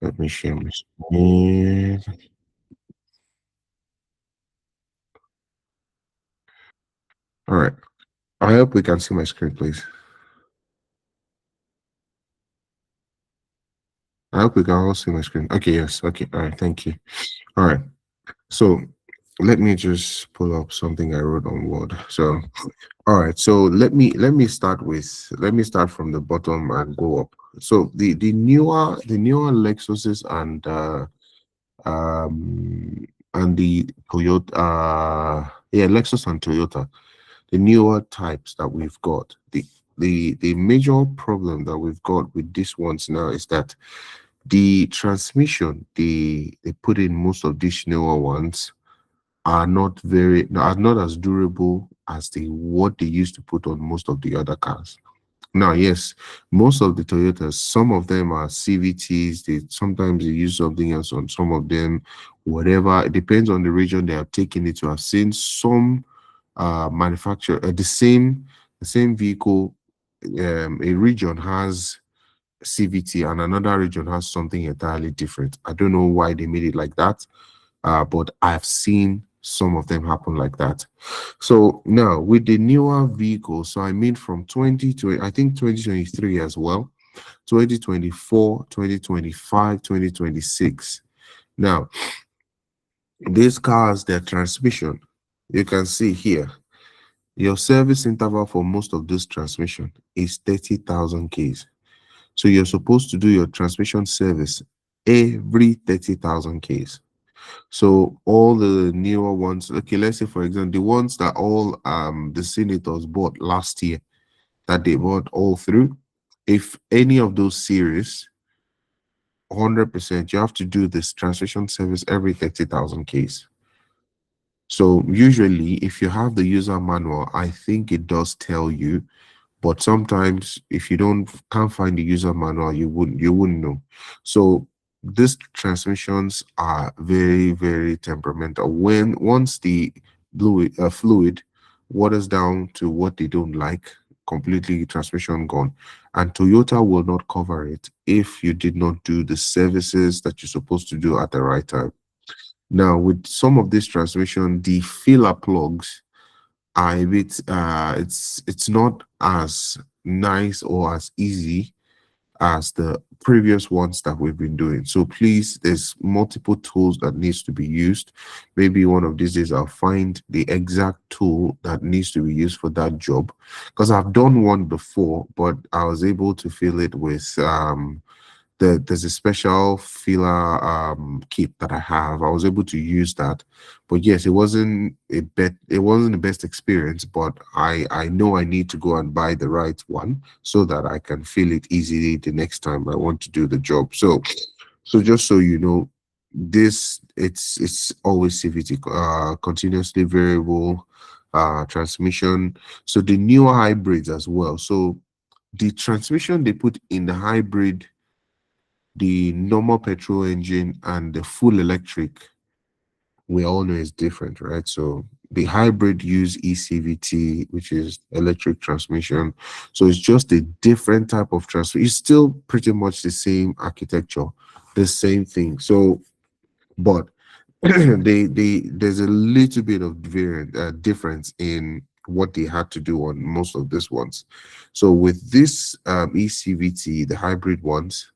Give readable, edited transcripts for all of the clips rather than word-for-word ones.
Let me share my screen. All right. I hope we can see my screen, please. I hope we can all see my screen. Okay, yes. Okay. All right. Thank you. All right. So let me just pull up something I wrote on Word. So all right. So let me start from the bottom and go up. So the newer Lexuses and the Toyota yeah, Lexus and Toyota, the newer types that we've got, the major problem that we've got with these ones now is that the transmission they put in most of these newer ones are not as durable as what they used to put on most of the other cars. Now, yes, most of the Toyotas, some of them are CVTs. They sometimes they use something else on some of them, whatever. It depends on the region they have taken it to. I've seen some manufacturer the same vehicle. A region has CVT and another region has something entirely different. I don't know why they made it like that, but I've seen some of them happen like that. So now with the newer vehicles, so I mean from 2020, I think 2023 as well, 2024, 2025, 2026. Now, these cars, their transmission, you can see here, your service interval for most of this transmission is 30,000 Ks. So you're supposed to do your transmission service every 30,000 Ks. So all the newer ones, okay, let's say for example, the ones that all the senators bought last year, that they bought all through, if any of those series, 100%, you have to do this transmission service every 30,000 Ks. So usually, if you have the user manual, I think it does tell you, but sometimes if you can't find the user manual, you wouldn't know. So these transmissions are very, very temperamental. Once the fluid waters down to what they don't like, completely transmission gone. And Toyota will not cover it if you did not do the services that you're supposed to do at the right time. Now, with some of this transmission, the filler plugs are a bit it's not as nice or as easy as the previous ones that we've been doing. So please, there's multiple tools that needs to be used. Maybe one of these days I'll find the exact tool that needs to be used for that job, because I've done one before, but I was able to fill it with there's a special filler kit that I have. I was able to use that, but yes, it wasn't the best experience. But I know I need to go and buy the right one so that I can fill it easily the next time I want to do the job. So just so you know, this it's always CVT, continuously variable transmission. So the newer hybrids as well. So the transmission they put in the hybrid, the normal petrol engine and the full electric, we all know is different, right? So the hybrid use ECVT, which is electric transmission. So it's just a different type of transmission. It's still pretty much the same architecture, the same thing. So, but there's a little bit of difference in what they had to do on most of these ones. So with this ECVT, the hybrid ones,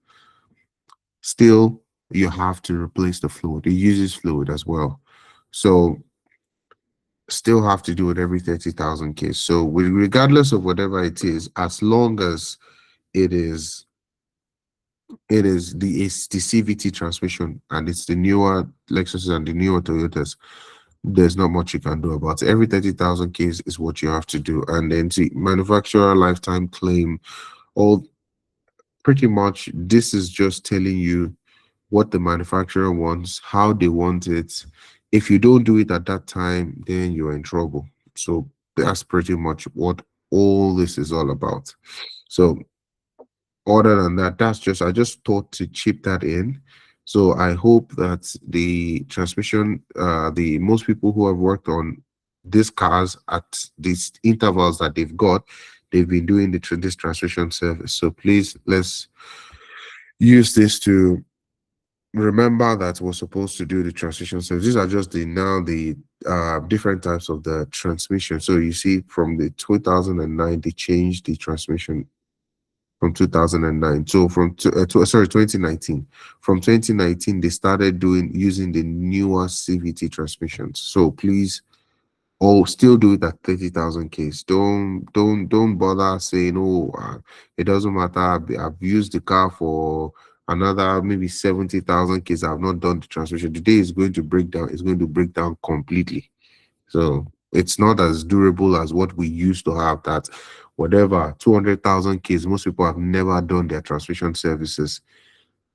still you have to replace the fluid. It uses fluid as well. So still have to do it every 30,000 K. So regardless of whatever it is, as long as it is it's the CVT transmission and it's the newer Lexus and the newer Toyotas, there's not much you can do about it. Every 30,000 K is what you have to do. And then see manufacturer lifetime claim, all pretty much this is just telling you what the manufacturer wants, how they want it. If you don't do it at that time, then you're in trouble. So that's pretty much what all this is all about. So other than that, I just thought to chip that in. So I hope that the transmission, the most people who have worked on these cars at these intervals that they've got, they've been doing this transmission service. So please let's use this to remember that we're supposed to do the transmission. So these are just the different types of the transmission. So you see from the 2009 they changed the transmission from 2009. So sorry, 2019. From 2019 they started doing using the newer CVT transmissions. So please, oh, still do it at 30,000 Ks. Don't bother saying, oh, it doesn't matter. I've used the car for another maybe 70,000 Ks. I've not done the transmission. The day is going to break down. It's going to break down completely. So it's not as durable as what we used to have. That whatever 200,000 Ks. Most people have never done their transmission services.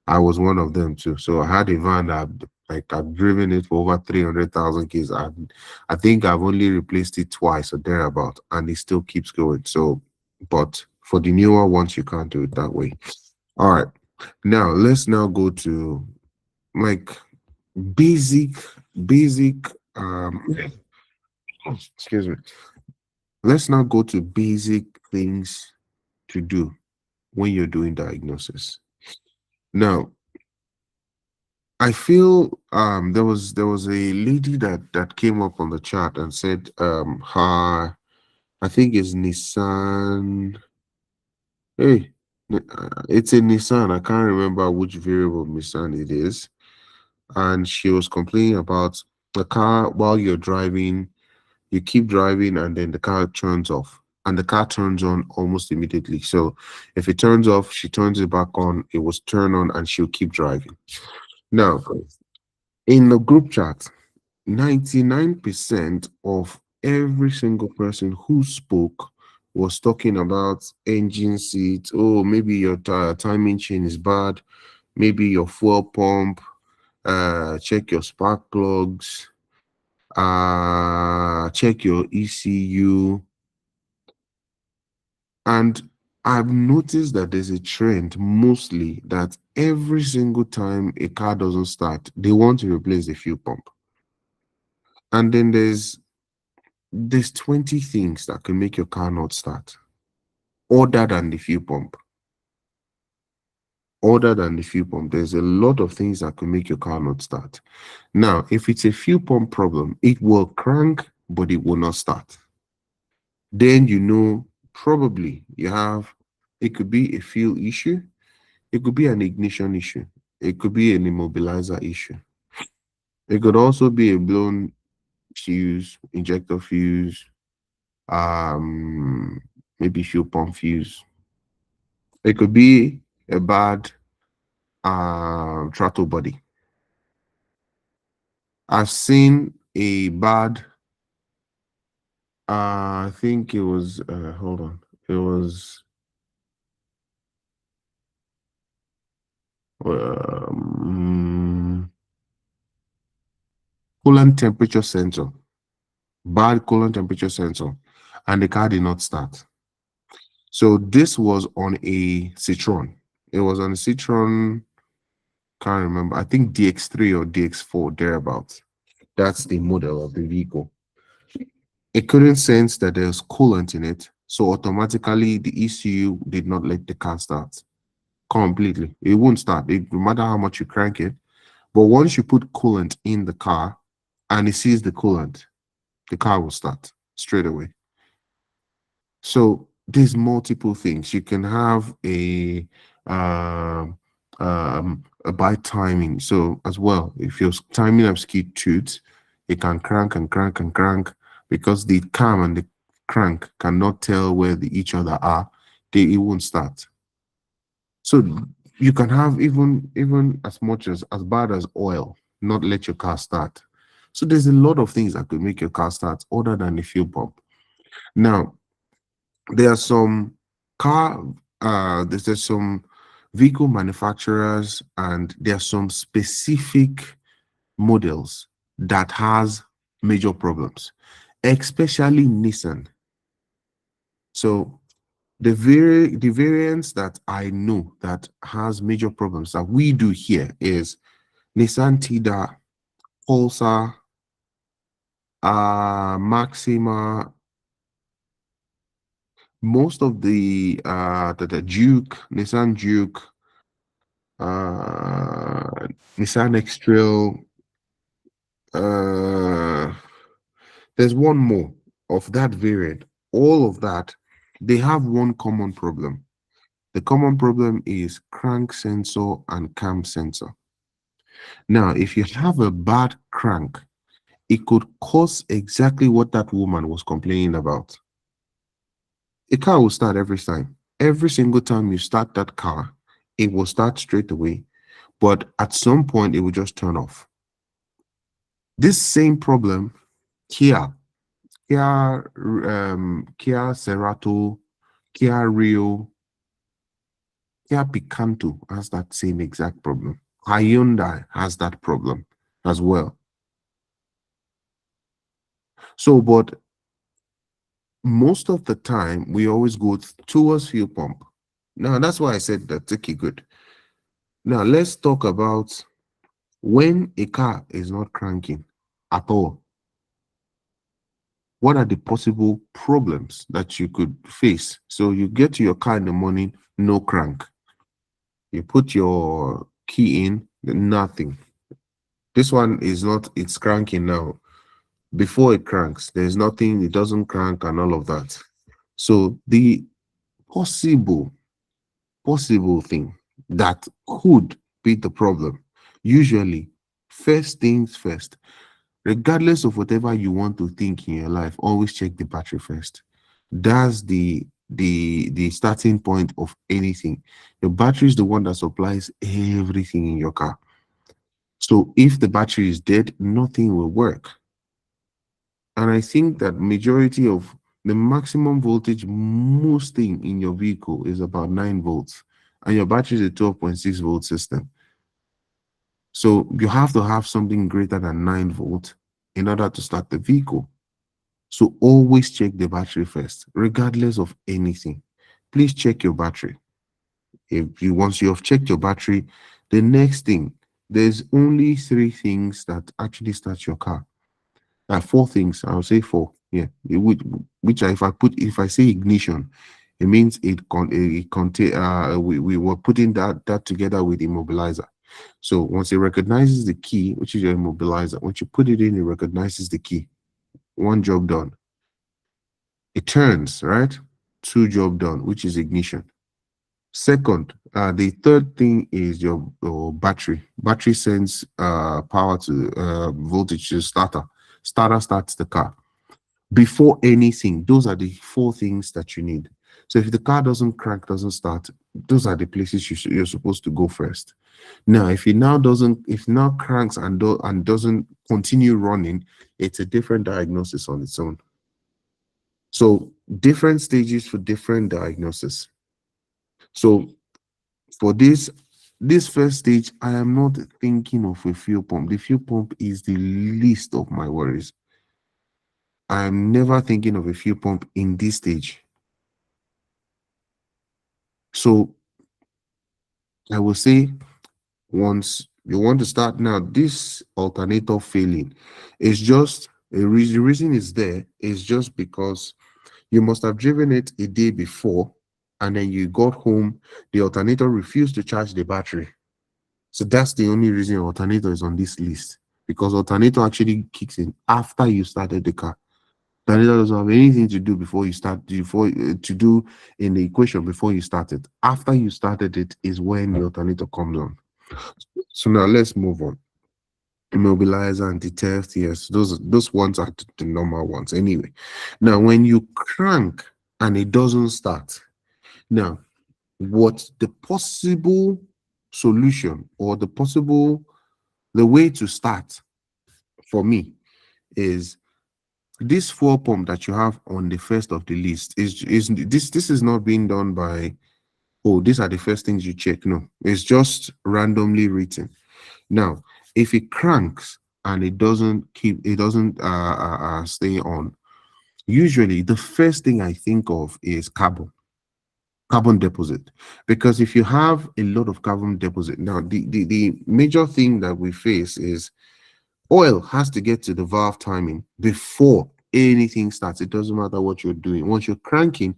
I was one of them too. So I had a van that I've driven it for over 300,000 Ks. I think I've only replaced it twice or thereabout, and it still keeps going. So, but for the newer ones, you can't do it that way. All right. Now let's now go to like basic, basic. Excuse me. Let's now go to basic things to do when you're doing diagnosis. Now, I feel there was a lady that came up on the chat and said her, I think it's Nissan. Hey, it's a Nissan. I can't remember which variable Nissan it is. And she was complaining about the car while you're driving, you keep driving and then the car turns off. And the car turns on almost immediately. So if it turns off, she turns it back on, it was turn on and she'll keep driving. Now, in the group chat, 99% of every single person who spoke was talking about engine seat. Oh, maybe your timing chain is bad. Maybe your fuel pump. Check your spark plugs. Check your ECU. And I've noticed that there's a trend mostly that every single time a car doesn't start, they want to replace the fuel pump. And then there's 20 things that can make your car not start other than the fuel pump. Other than the fuel pump, there's a lot of things that can make your car not start. Now, if it's a fuel pump problem, it will crank, but it will not start. Then you know probably you have, it could be a fuel issue, it could be an ignition issue, it could be an immobilizer issue. It could also be a blown fuse, injector fuse, um, maybe fuel pump fuse. It could be a bad throttle body. I've seen a bad I think it was hold on. It was um, coolant temperature sensor. Bad coolant temperature sensor. And the car did not start. So this was on a Citroen. It was on a Citroen, can't remember. I think DX3 or DX4, thereabouts. That's the model of the vehicle. It couldn't sense that there's coolant in it, so automatically the ECU did not let the car start completely. It won't start, no matter how much you crank it. But once you put coolant in the car and it sees the coolant, the car will start straight away. So there's multiple things. You can have a bad timing. So as well, if your timing of skid tooth, it can crank and crank and crank because the cam and the crank cannot tell where each other are. It won't start. So you can have even as much as bad as oil, not let your car start. So there's a lot of things that could make your car start other than the fuel pump. Now, there are some car there's some vehicle manufacturers and there are some specific models that has major problems, especially Nissan. So the variants that I know that has major problems that we do here is Nissan Tida, Pulsar, Maxima. Most of the Duke, Nissan Duke, Misanextril. Uh, there's one more of that variant. All of that, they have one common problem. The common problem is crank sensor and cam sensor. Now, if you have a bad crank, it could cause exactly what that woman was complaining about. A car will start every time. Every single time you start that car, it will start straight away, but at some point it will just turn off. This same problem, Kia, Kia Cerato, Kia Rio, Kia Picanto has that same exact problem. Hyundai has that problem as well. So, but most of the time, we always go towards fuel pump. Now, that's why I said that okay, good. Now, let's talk about when a car is not cranking at all. What are the possible problems that you could face? So, you get to your car in the morning, no crank. You put your key in, nothing. This one is not, it's cranking now. Before it cranks, there's nothing, it doesn't crank and all of that. So the possible thing that could be the problem, usually, first things first, regardless of whatever you want to think in your life, always check the battery first. That's the starting point of anything. The battery is the one that supplies everything in your car. So if the battery is dead, nothing will work. And I think that majority of the maximum voltage most thing in your vehicle is about 9 volts, and your battery is a 12.6 volt system. So you have to have something greater than 9 volts in order to start the vehicle. So always check the battery first, regardless of anything. Please check your battery. If you Once you have checked your battery, the next thing, there's only 3 things that actually start your car. 4 things, I'll say 4. Yeah, which if I say ignition, it means it contain we were putting that together with immobilizer. So once it recognizes the key, which is your immobilizer, once you put it in, it recognizes the key. One job done. It turns, right? 2 job done, which is ignition. Second, the third thing is your battery. Battery sends power to voltage to the starter. Starter starts the car. Before anything, those are the 4 things that you need. So if the car doesn't crank, doesn't start, those are the places you're supposed to go first. Now, if now cranks and doesn't continue running, it's a different diagnosis on its own. So different stages for different diagnosis. So for this first stage, I am not thinking of a fuel pump. The fuel pump is the least of my worries. I'm never thinking of a fuel pump in this stage. So I will say, once you want to start now, this alternator failing is just the reason it's there is just because you must have driven it a day before, and then you got home, the alternator refused to charge the battery. So that's the only reason alternator is on this list, because alternator actually kicks in after you started the car. Alternator doesn't have anything to do before you start, to do in the equation before you start it. After you started it is when the alternator comes on. So now let's move on. Immobilizer and detect, yes, those ones are the normal ones anyway. Now when you crank and it doesn't start, now what the possible solution, or the way to start for me, is this fuel pump that you have on the first of the list. Is this is not being done by, oh, these are the first things you check. No, it's just randomly written. Now, if it cranks and it doesn't stay on, usually the first thing I think of is carbon deposit. Because if you have a lot of carbon deposit, now the major thing that we face is oil has to get to the valve timing before anything starts. It doesn't matter what you're doing. Once you're cranking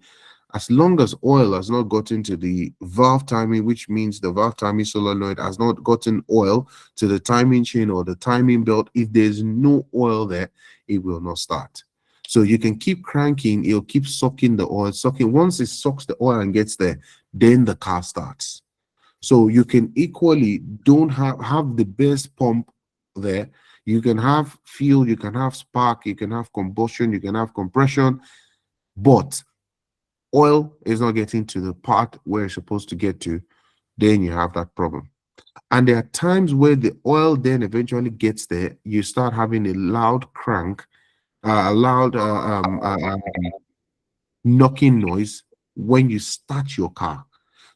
As long as oil has not gotten to the valve timing, which means the valve timing solenoid has not gotten oil to the timing chain or the timing belt, if there's no oil there, it will not start. So you can keep cranking, it'll keep sucking the oil, sucking. Once it sucks the oil and gets there, then the car starts. So you can equally don't have the best pump there. You can have fuel, you can have spark, you can have combustion, you can have compression, but oil is not getting to the part where it's supposed to get to, then you have that problem. And there are times where the oil then eventually gets there, you start having a loud crank, a loud knocking noise when you start your car.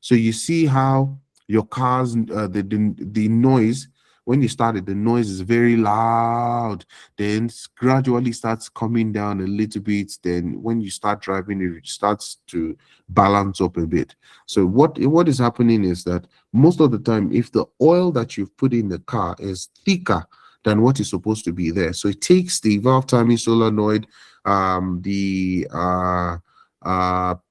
So you see how your car's the noise when you start it, the noise is very loud. Then gradually starts coming down a little bit. Then when you start driving, it starts to balance up a bit. So what is happening is that most of the time, if the oil that you've put in the car is thicker than what is supposed to be there, so it takes the valve timing solenoid, the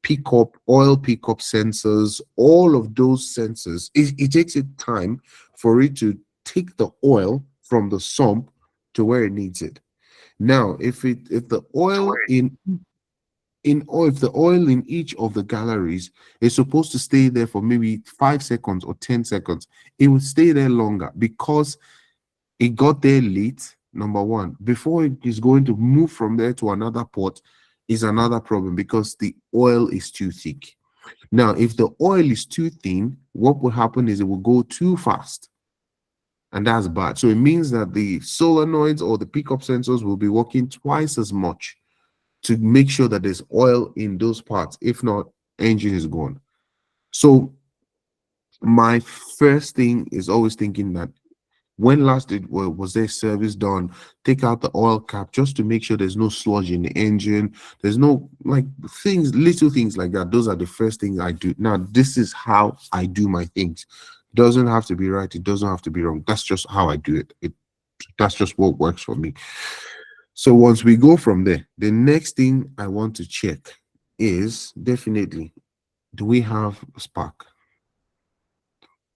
pickup oil pickup sensors, all of those sensors, it takes it time for it to take the oil from the sump to where it needs it. Now if the oil in oil if the oil in each of the galleries is supposed to stay there for maybe 5 seconds or 10 seconds, it will stay there longer because it got there late. Number one, before it is going to move from there to another port is another problem because the oil is too thick. Now, if the oil is too thin, what will happen is it will go too fast, and that's bad. So it means that the solenoids or the pickup sensors will be working twice as much to make sure that there's oil in those parts. If not, engine is gone. So my first thing is always thinking that when last was there service done, take out the oil cap just to make sure there's no sludge in the engine. There's no like things, little things like that. Those are the first things I do. Now, this is how I do my things. Doesn't have to be right. It doesn't have to be wrong. That's just how I do it. That's just what works for me. So once we go from there, the next thing I want to check is definitely, do we have spark?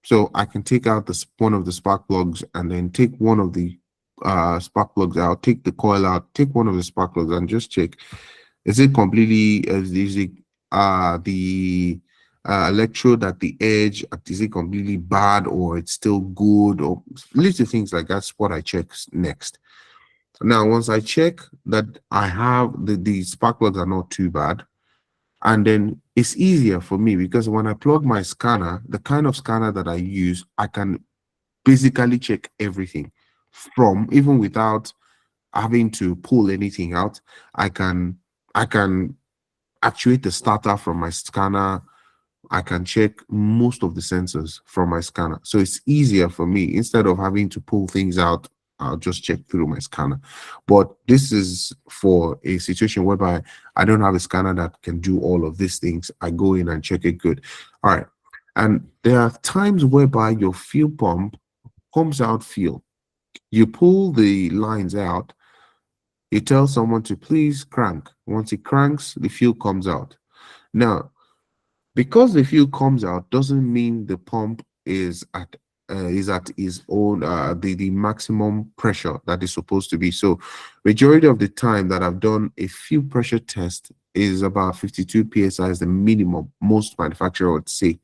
So I can take out one of the spark plugs and then take one of the spark plugs out, take the coil out, take one of the spark plugs and just check, is it completely is it the electrode at the edge, is it completely bad or it's still good, or little things like that's what I check next. Now once I check that I have the spark plugs are not too bad, and then it's easier for me because when I plug my scanner, the kind of scanner that I use, I can basically check everything from, even without having to pull anything out. I can actuate the starter from my scanner. I can check most of the sensors from my scanner. So it's easier for me. Instead of having to pull things out, I'll just check through my scanner. But this is for a situation whereby I don't have a scanner that can do all of these things. I go in and check it good. All right. And there are times whereby your fuel pump pumps out fuel. You pull the lines out, you tell someone to please crank. Once it cranks, the fuel comes out. Now, because the fuel comes out doesn't mean the pump is at its own the maximum pressure that is supposed to be. So majority of the time that I've done a fuel pressure test is about 52 psi is the minimum. Most manufacturer would say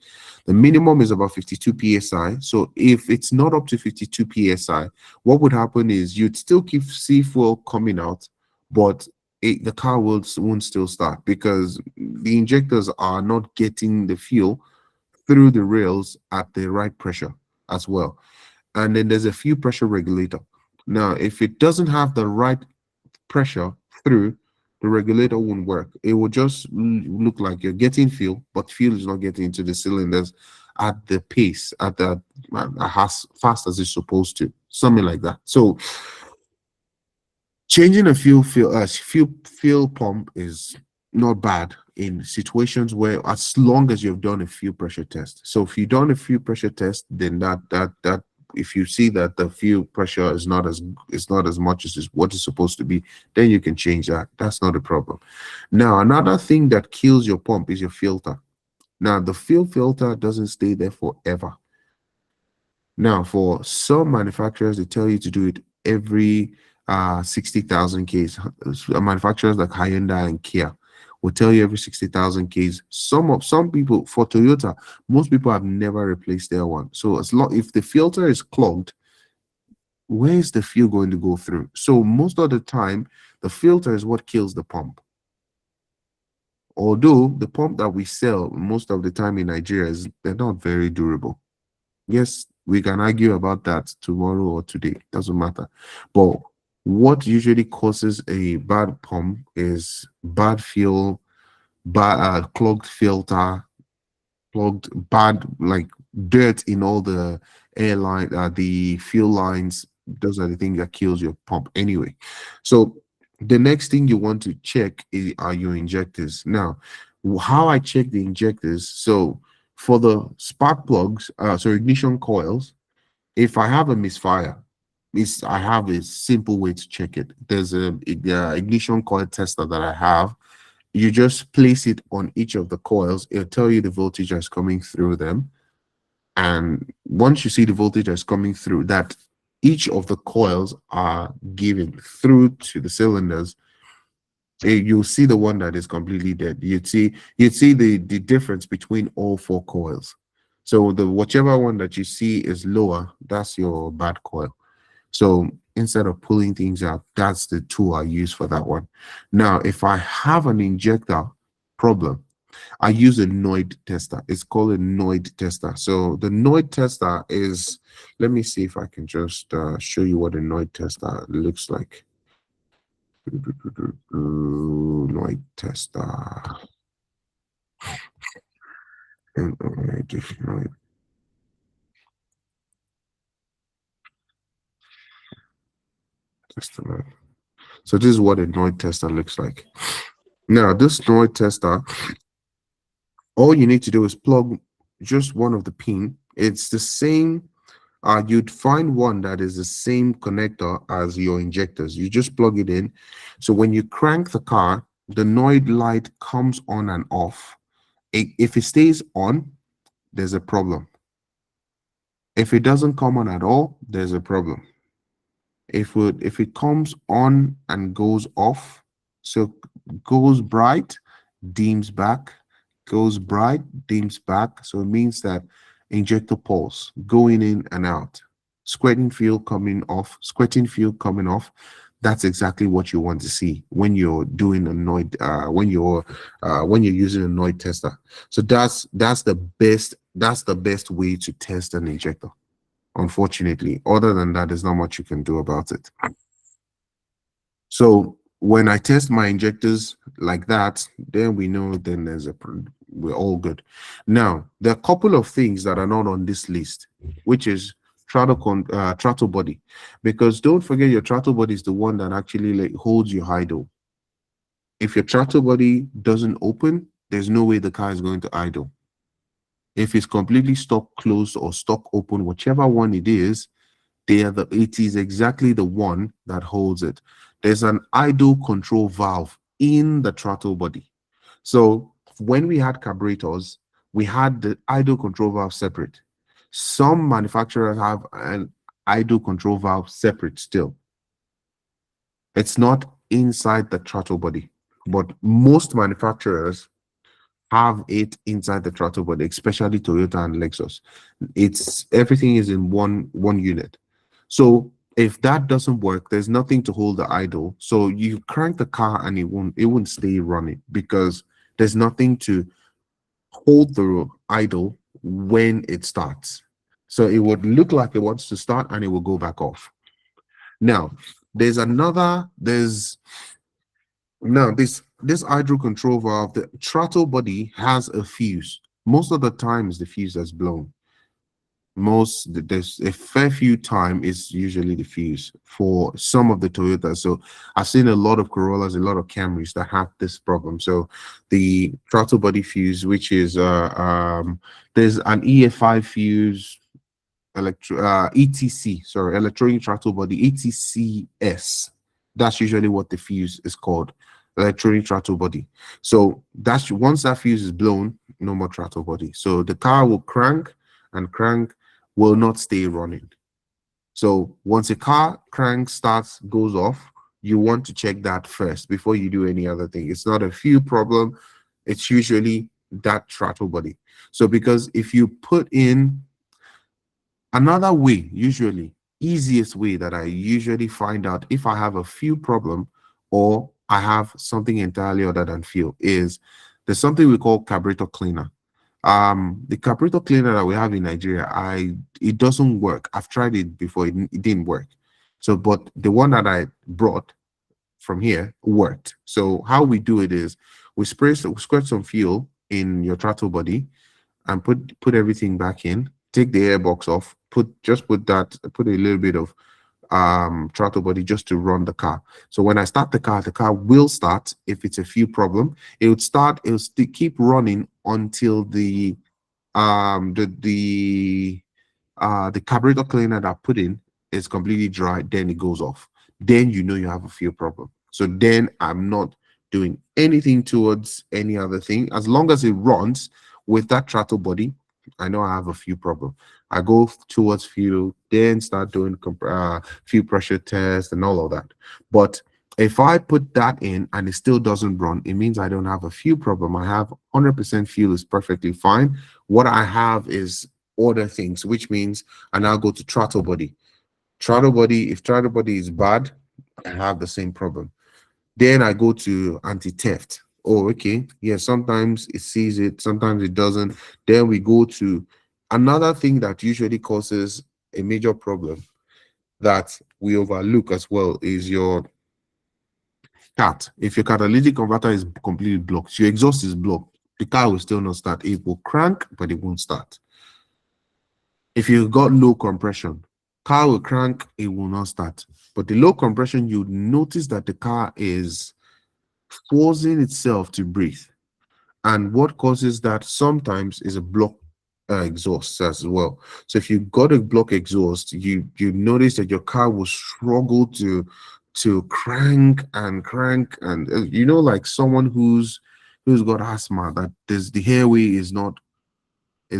the minimum is about 52 psi. So if it's not up to 52 psi, what would happen is you'd still keep see fuel coming out, but the car won't still start because the injectors are not getting the fuel through the rails at the right pressure as well. And then there's a fuel pressure regulator. Now, if it doesn't have the right pressure through, the regulator won't work. It will just look like you're getting fuel, but fuel is not getting into the cylinders at the pace, at the as fast as it's supposed to, something like that. So changing a fuel pump is not bad in situations where, as long as you've done a fuel pressure test. So if you've done a fuel pressure test, then that if you see that the fuel pressure is not as much as is what it's supposed to be, then you can change that. That's not a problem. Now, another thing that kills your pump is your filter. Now, the fuel filter doesn't stay there forever. Now, for some manufacturers, they tell you to do it every 60,000 Ks. Manufacturers like Hyundai and Kia will tell you every 60,000 Ks. Some people, for Toyota, most people have never replaced their one. So as long if the filter is clogged, where is the fuel going to go through? So most of the time, the filter is what kills the pump. Although the pump that we sell most of the time in Nigeria they're not very durable. Yes, we can argue about that tomorrow or today, doesn't matter. But what usually causes a bad pump is bad fuel, bad clogged filter, clogged bad like dirt in all the airline, the fuel lines. Those are the things that kills your pump anyway. So the next thing you want to check are your injectors. Now, how I check the injectors. So for the spark plugs, so ignition coils, if I have a misfire, I have a simple way to check it. There's a ignition coil tester that I have. You just place it on each of the coils. It'll tell you the voltage that's coming through them. And once you see the voltage that's coming through, that each of the coils are given through to the cylinders, you'll see the one that is completely dead. You'd see the difference between all four coils. So the whichever one that you see is lower, that's your bad coil. So instead of pulling things out, that's the tool I use for that one. Now, if I have an injector problem, I use a Noid tester. It's called a Noid tester. So the Noid tester is, let me see if I can just show you what a Noid tester looks like. Noid tester. Noid tester. So this is what a Noid tester looks like. Now, this Noid tester, all you need to do is plug just one of the pin. It's the same. You'd find one that is the same connector as your injectors. You just plug it in. So when you crank the car, the Noid light comes on and off. If it stays on, there's a problem. If it doesn't come on at all, there's a problem. If it comes on and goes off, so goes bright, dims back, goes bright, dims back. So it means that injector pulse going in and out, squirting fuel coming off, squirting fuel coming off. That's exactly what you want to see when you're doing a Noid, when you're using a Noid tester. So that's the best way to test an injector. Unfortunately, other than that, there's not much you can do about it. So when I test my injectors like that, then we know then we're all good. Now, there are a couple of things that are not on this list, which is throttle body, because don't forget your throttle body is the one that actually like holds your idle. If your throttle body doesn't open, there's no way the car is going to idle. If it's completely stuck closed or stuck open, whichever one it is, it is exactly the one that holds it. There's an idle control valve in the throttle body. So when we had carburetors, we had the idle control valve separate. Some manufacturers have an idle control valve separate still. It's not inside the throttle body, but most manufacturers have it inside the throttle body, especially Toyota and Lexus. Everything is in one unit. So if that doesn't work, there's nothing to hold the idle. So you crank the car and it won't stay running because there's nothing to hold the idle when it starts. So it would look like it wants to start and it will go back off. Now, this idle control valve, the throttle body has a fuse. Most of the times the fuse has blown. There's a fair few time is usually the fuse for some of the Toyotas. So I've seen a lot of Corollas, a lot of Camrys that have this problem. So the throttle body fuse, which is there's an EF5 fuse, ETC, sorry, electronic throttle body, ETCS. That's usually what the fuse is called, electronic throttle body. So that's once that fuse is blown, no more throttle body. So the car will crank, and crank will not stay running. So once a car crank starts goes off, you want to check that first before you do any other thing. It's not a fuel problem, it's usually that throttle body. So because if you put in another way, usually easiest way that I usually find out if I have a fuel problem or I have something entirely other than fuel is there's something we call carburetor cleaner. The carburetor cleaner that we have in Nigeria, it doesn't work. I've tried it before, it didn't work. So but the one that I brought from here worked. So how we do it is we squirt some fuel in your throttle body and put everything back in, take the airbox off, put a little bit of throttle body just to run the car. So when I start the car will start. If it's a fuel problem, it will still keep running until the carburetor cleaner that I put in is completely dry, then it goes off. Then you know you have a fuel problem. So then I'm not doing anything towards any other thing. As long as it runs with that throttle body, I know I have a fuel problem. I go towards fuel, then start doing fuel pressure test and all of that. But if I put that in and it still doesn't run, it means I don't have a fuel problem. I have 100% fuel is perfectly fine. What I have is other things, which means I now go to throttle body. Throttle body, if throttle body is bad, I have the same problem. Then I go to anti-theft. Oh, okay. Yeah, sometimes it sees it, sometimes it doesn't. Then we go to another thing that usually causes a major problem that we overlook as well is your cat. If your catalytic converter is completely blocked, your exhaust is blocked, the car will still not start. It will crank, but it won't start. If you got low compression, car will crank, it will not start. But the low compression, you notice that the car is forcing itself to breathe. And what causes that sometimes is a block exhaust as well. So if you got a block exhaust, you notice that your car will struggle to crank and crank, and like someone who's got asthma, that there's the airway is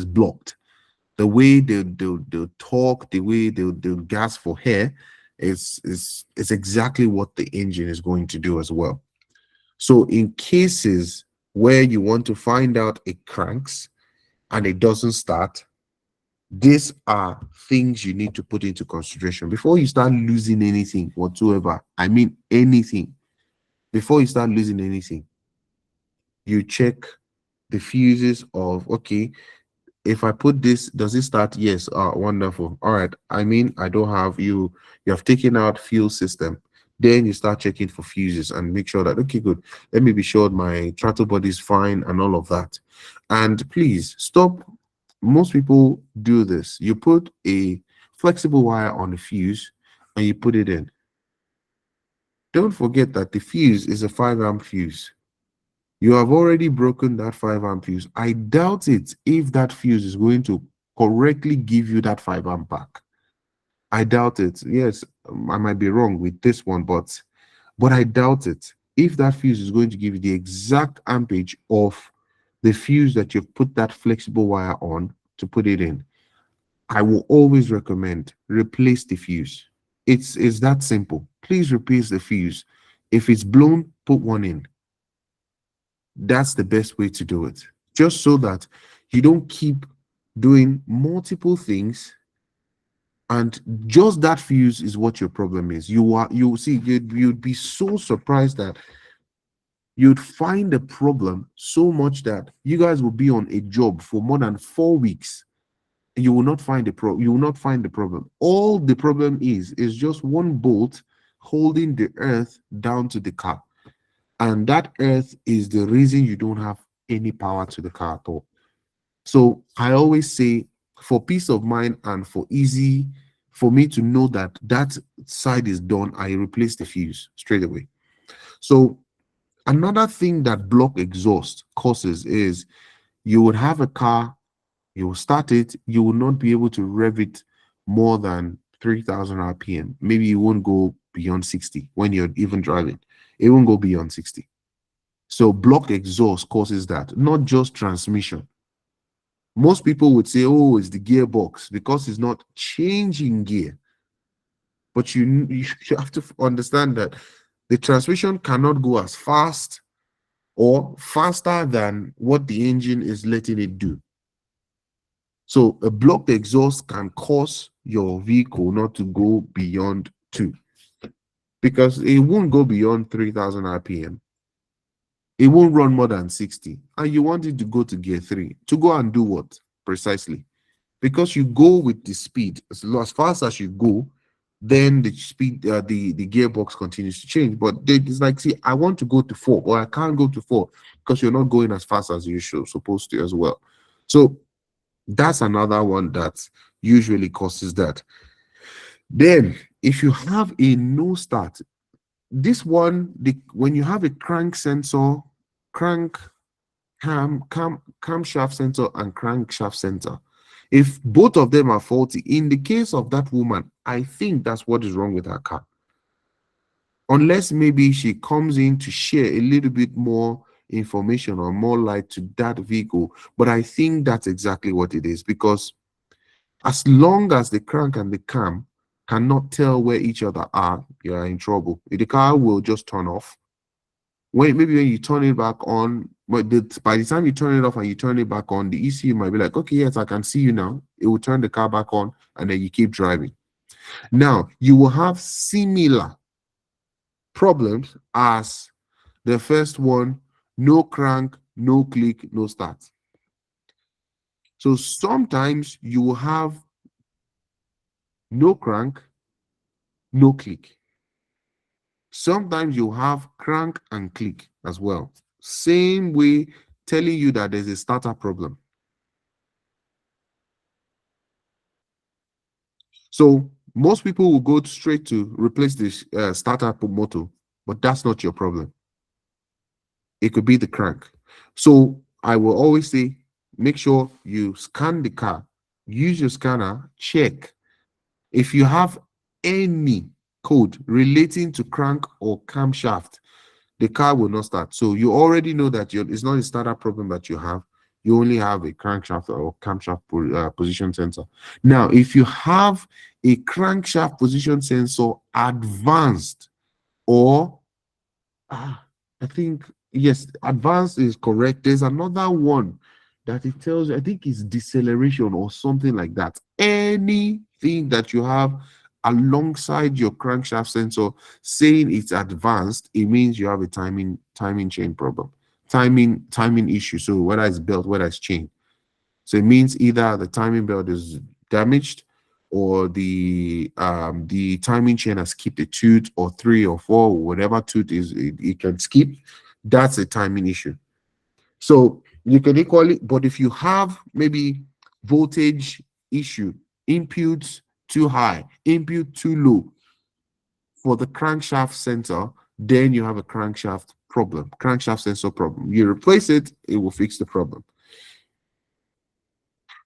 blocked. The way they'll talk, the way they'll gas for air is exactly what the engine is going to do as well. So in cases where you want to find out it cranks and it doesn't start, these are things you need to put into consideration before you start losing anything whatsoever. I mean anything. Before you start losing anything, you check the fuses of, okay, if I put this, does it start? Yes. Wonderful. All right. I mean, I don't have you have taken out fuel system. Then you start checking for fuses and make sure that, okay, good. Let me be sure my throttle body is fine and all of that. And please stop. Most people do this. You put a flexible wire on the fuse and you put it in. Don't forget that the fuse is a 5 amp fuse. You have already broken that 5 amp fuse. I doubt it if that fuse is going to correctly give you that 5 amp back. I doubt it. Yes, I might be wrong with this one, but I doubt it. If that fuse is going to give you the exact ampage of the fuse that you've put that flexible wire on to put it in, I will always recommend replace the fuse. It's that simple. Please replace the fuse. If it's blown, put one in. That's the best way to do it. Just so that you don't keep doing multiple things and just that fuse is what your problem is. You see, you'd be so surprised that you'd find the problem so much that you guys will be on a job for more than 4 weeks. You will not find you will not find the problem. All the problem is just one bolt holding the earth down to the car. And that earth is the reason you don't have any power to the car at all. So I always say, for peace of mind and for me to know that that side is done, I replace the fuse straight away. So another thing that block exhaust causes is you would have a car, you will start it, you will not be able to rev it more than 3,000 RPM. Maybe it won't go beyond 60 when you're even driving. It won't go beyond 60. So blocked exhaust causes that, not just transmission. Most people would say, oh, it's the gearbox because it's not changing gear. But you have to understand that the transmission cannot go as fast or faster than what the engine is letting it do. So a blocked exhaust can cause your vehicle not to go beyond 2 because it won't go beyond 3,000 RPM. It won't run more than 60. And you want it to go to gear 3 to go and do what? Precisely. Because you go with the speed as fast as you go, then the speed, the gearbox continues to change. But it's like, see, I want to go to 4, or I can't go to 4 because you're not going as fast as you should supposed to as well. So that's another one that usually causes that. Then, if you have a no start, this one, when you have a crank sensor, crank camshaft sensor and crankshaft sensor, if both of them are faulty, in the case of that woman, I think that's what is wrong with her car. Unless maybe she comes in to share a little bit more information or more light to that vehicle. But I think that's exactly what it is, because as long as the crank and the cam cannot tell where each other are, you're in trouble. The car will just turn off. Maybe when you turn it back on, but by the time you turn it off and you turn it back on, the ECU might be like, okay, yes, I can see you now. It will turn the car back on, and then you keep driving. Now, you will have similar problems as the first one: no crank, no click, no start. So sometimes you will have no crank, no click. Sometimes you have crank and click as well. Same way, telling you that there's a starter problem. So most people will go straight to replace this starter motor, but that's not your problem. It could be the crank. So I will always say, make sure you scan the car, use your scanner, check. If you have any code relating to crank or camshaft, the car will not start. So you already know that it's not a starter problem that you have. You only have a crankshaft or camshaft position sensor. Now, if you have a crankshaft position sensor advanced, or I think, yes, advanced is correct. There's another one that it tells you, I think it's deceleration or something like that. Anything that you have alongside your crankshaft sensor saying it's advanced, it means you have a timing chain problem, timing issue. So whether it's belt, whether it's chain. So it means either the timing belt is damaged, or the timing chain has skipped a tooth, or 3 or 4, whatever tooth is it can skip. That's a timing issue. So you can equally, but if you have maybe voltage issue, inputs too high, input too low for the crankshaft sensor, then you have a crankshaft sensor problem. You replace it, it will fix the problem.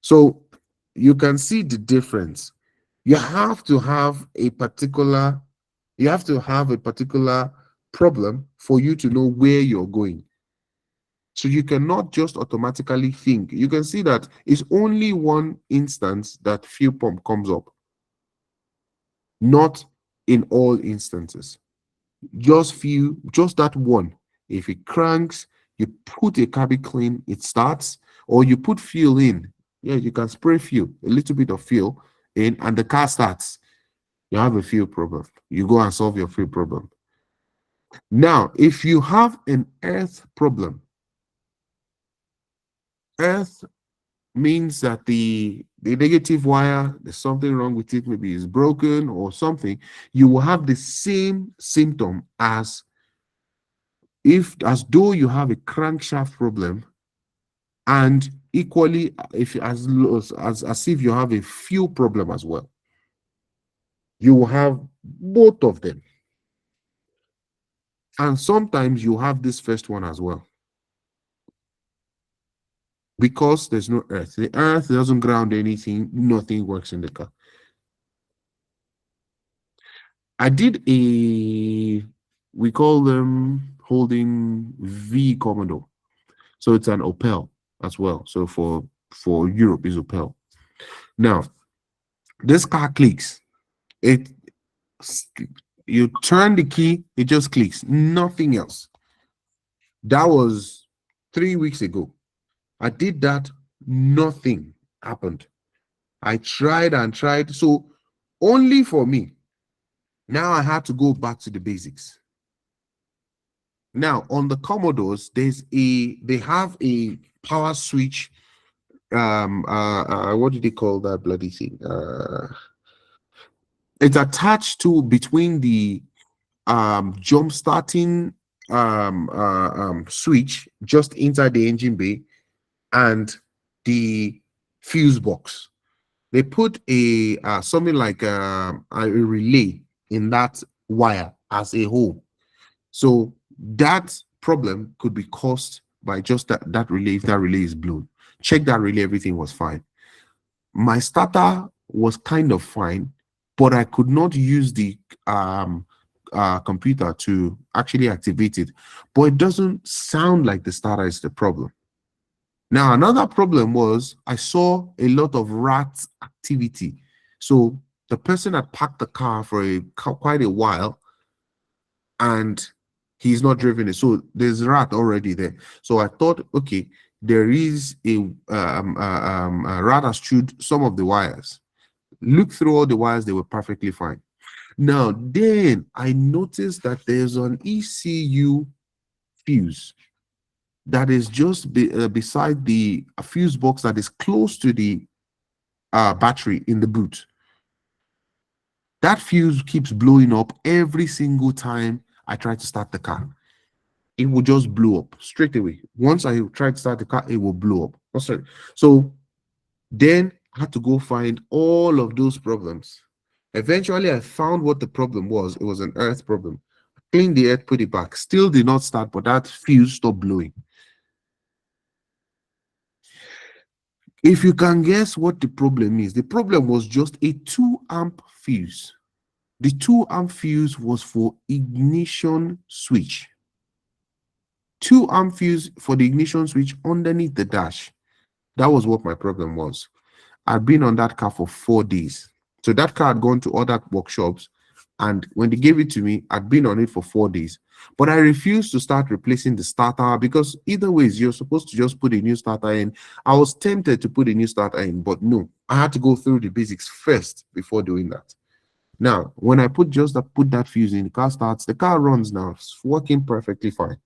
So you can see the difference. You have to have a particular problem for you to know where you're going. So you cannot just automatically think. You can see that it's only one instance that fuel pump comes up, not in all instances. Just that one. If it cranks, you put a cabin clean, it starts, or you put fuel in. Yeah, you can spray fuel, a little bit of fuel in, and the car starts. You have a fuel problem. You go and solve your fuel problem. Now, if you have an earth problem, earth means that the negative wire, there's something wrong with it, maybe it's broken or something. You will have the same symptom as though you have a crankshaft problem, and equally if as if you have a fuel problem as well. You will have both of them, and sometimes you have this first one as well, because there's no earth. The earth doesn't ground anything, nothing works in the car. I did a, we call them holding V Commodore. So it's an Opel as well. So for Europe is Opel. Now, this car clicks. It you turn the key, it just clicks. Nothing else. That was 3 weeks ago. I did that, nothing happened. I tried and tried. So only for me. Now I had to go back to the basics. Now on the Commodores, they have a power switch. What do they call that bloody thing? It's attached to between the jump starting switch just inside the engine bay and the fuse box. They put a something like a relay in that wire as a whole. So that problem could be caused by just that relay. If that relay is blown, check that relay, everything was fine. My starter was kind of fine, but I could not use the computer to actually activate it. But it doesn't sound like the starter is the problem. Now, another problem was I saw a lot of rat activity. So the person had parked the car for quite a while and he's not driven it. So there's rat already there. So I thought, okay, there is a rat has chewed some of the wires. Look through all the wires, they were perfectly fine. Now, then I noticed that there's an ECU fuse that is just beside the fuse box that is close to the battery in the boot. That fuse keeps blowing up every single time I try to start the car. It will just blow up straight away. Once I try to start the car, it will blow up. Oh, sorry. So then I had to go find all of those problems. Eventually, I found what the problem was. It was an earth problem. Cleaned the earth, put it back. Still did not start, but that fuse stopped blowing. If you can guess what the problem is, the problem was just a 2 amp fuse. The 2 amp fuse was for ignition switch. 2 amp fuse for the ignition switch underneath the dash. That was what my problem was. I'd been on that car for 4 days. So that car had gone to other workshops, and when they gave it to me, I'd been on it for 4 days. But I refused to start replacing the starter because either ways, you're supposed to just put a new starter in. I was tempted to put a new starter in, but no, I had to go through the basics first before doing that. Now, when I put that fuse in, the car starts, the car runs now, it's working perfectly fine.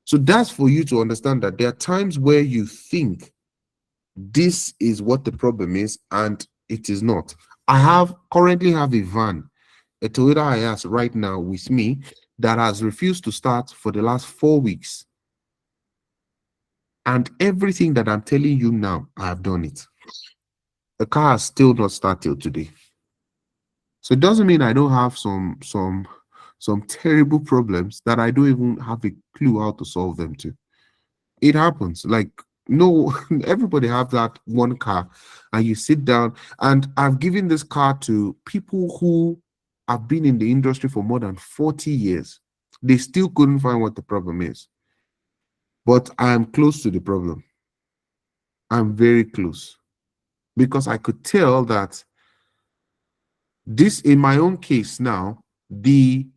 So that's for you to understand that there are times where you think this is what the problem is, and it is not. I currently have a van, a Toyota Hiace right now with me that has refused to start for the last 4 weeks. And everything that I'm telling you now, I have done it. The car has still not started till today. So it doesn't mean I don't have some terrible problems that I don't even have a clue how to solve them to. It happens. Like, no, everybody have that one car, and you sit down. And I've given this car to people who have been in the industry for more than 40 years. They still couldn't find what the problem is. But I am close to the problem. I'm very close because I could tell that this, in my own case now, the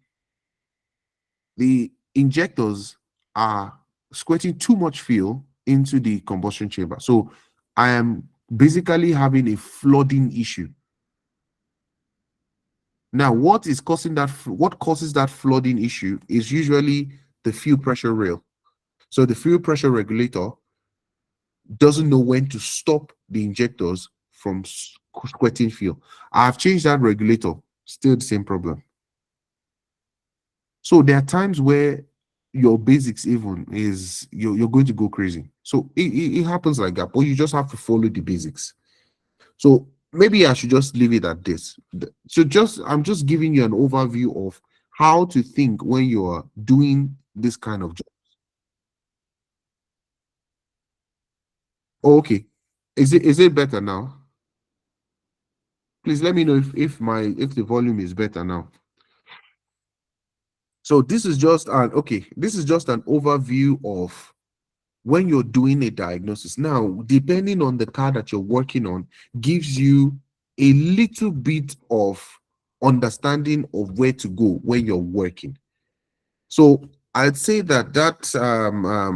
injectors are squirting too much fuel into the combustion chamber. So I am basically having a flooding issue. Now, what causes that flooding issue is usually the fuel pressure rail. So the fuel pressure regulator doesn't know when to stop the injectors from squirting fuel. I've changed that regulator, still the same problem. So there are times where your basics even is you're going to go crazy. So it happens like that, but you just have to follow the basics. So maybe I should just leave it at this. So I'm just giving you an overview of how to think when you're doing this kind of job. Oh, okay. Is it better now? Please let me know if the volume is better now. So this is just an overview of when you're doing a diagnosis. Now, depending on the car that you're working on, gives you a little bit of understanding of where to go when you're working. So I'd say that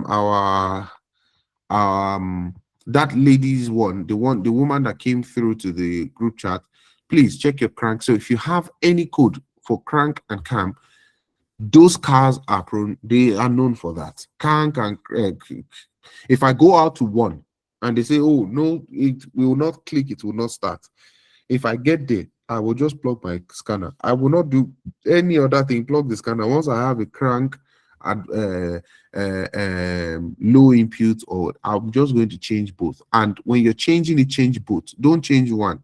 our um that lady's the woman that came through to the group chat, please check your crank. So if you have any code for crank and cam, those cars are prone, they are known for that. Crank and if I go out to one and they say, oh no, it will not click, it will not start. If I get there, I will just plug my scanner. I will not do any other thing. Plug the scanner. Once I have a crank at low input, or I'm just going to change both. And when you're changing it, change both. Don't change one.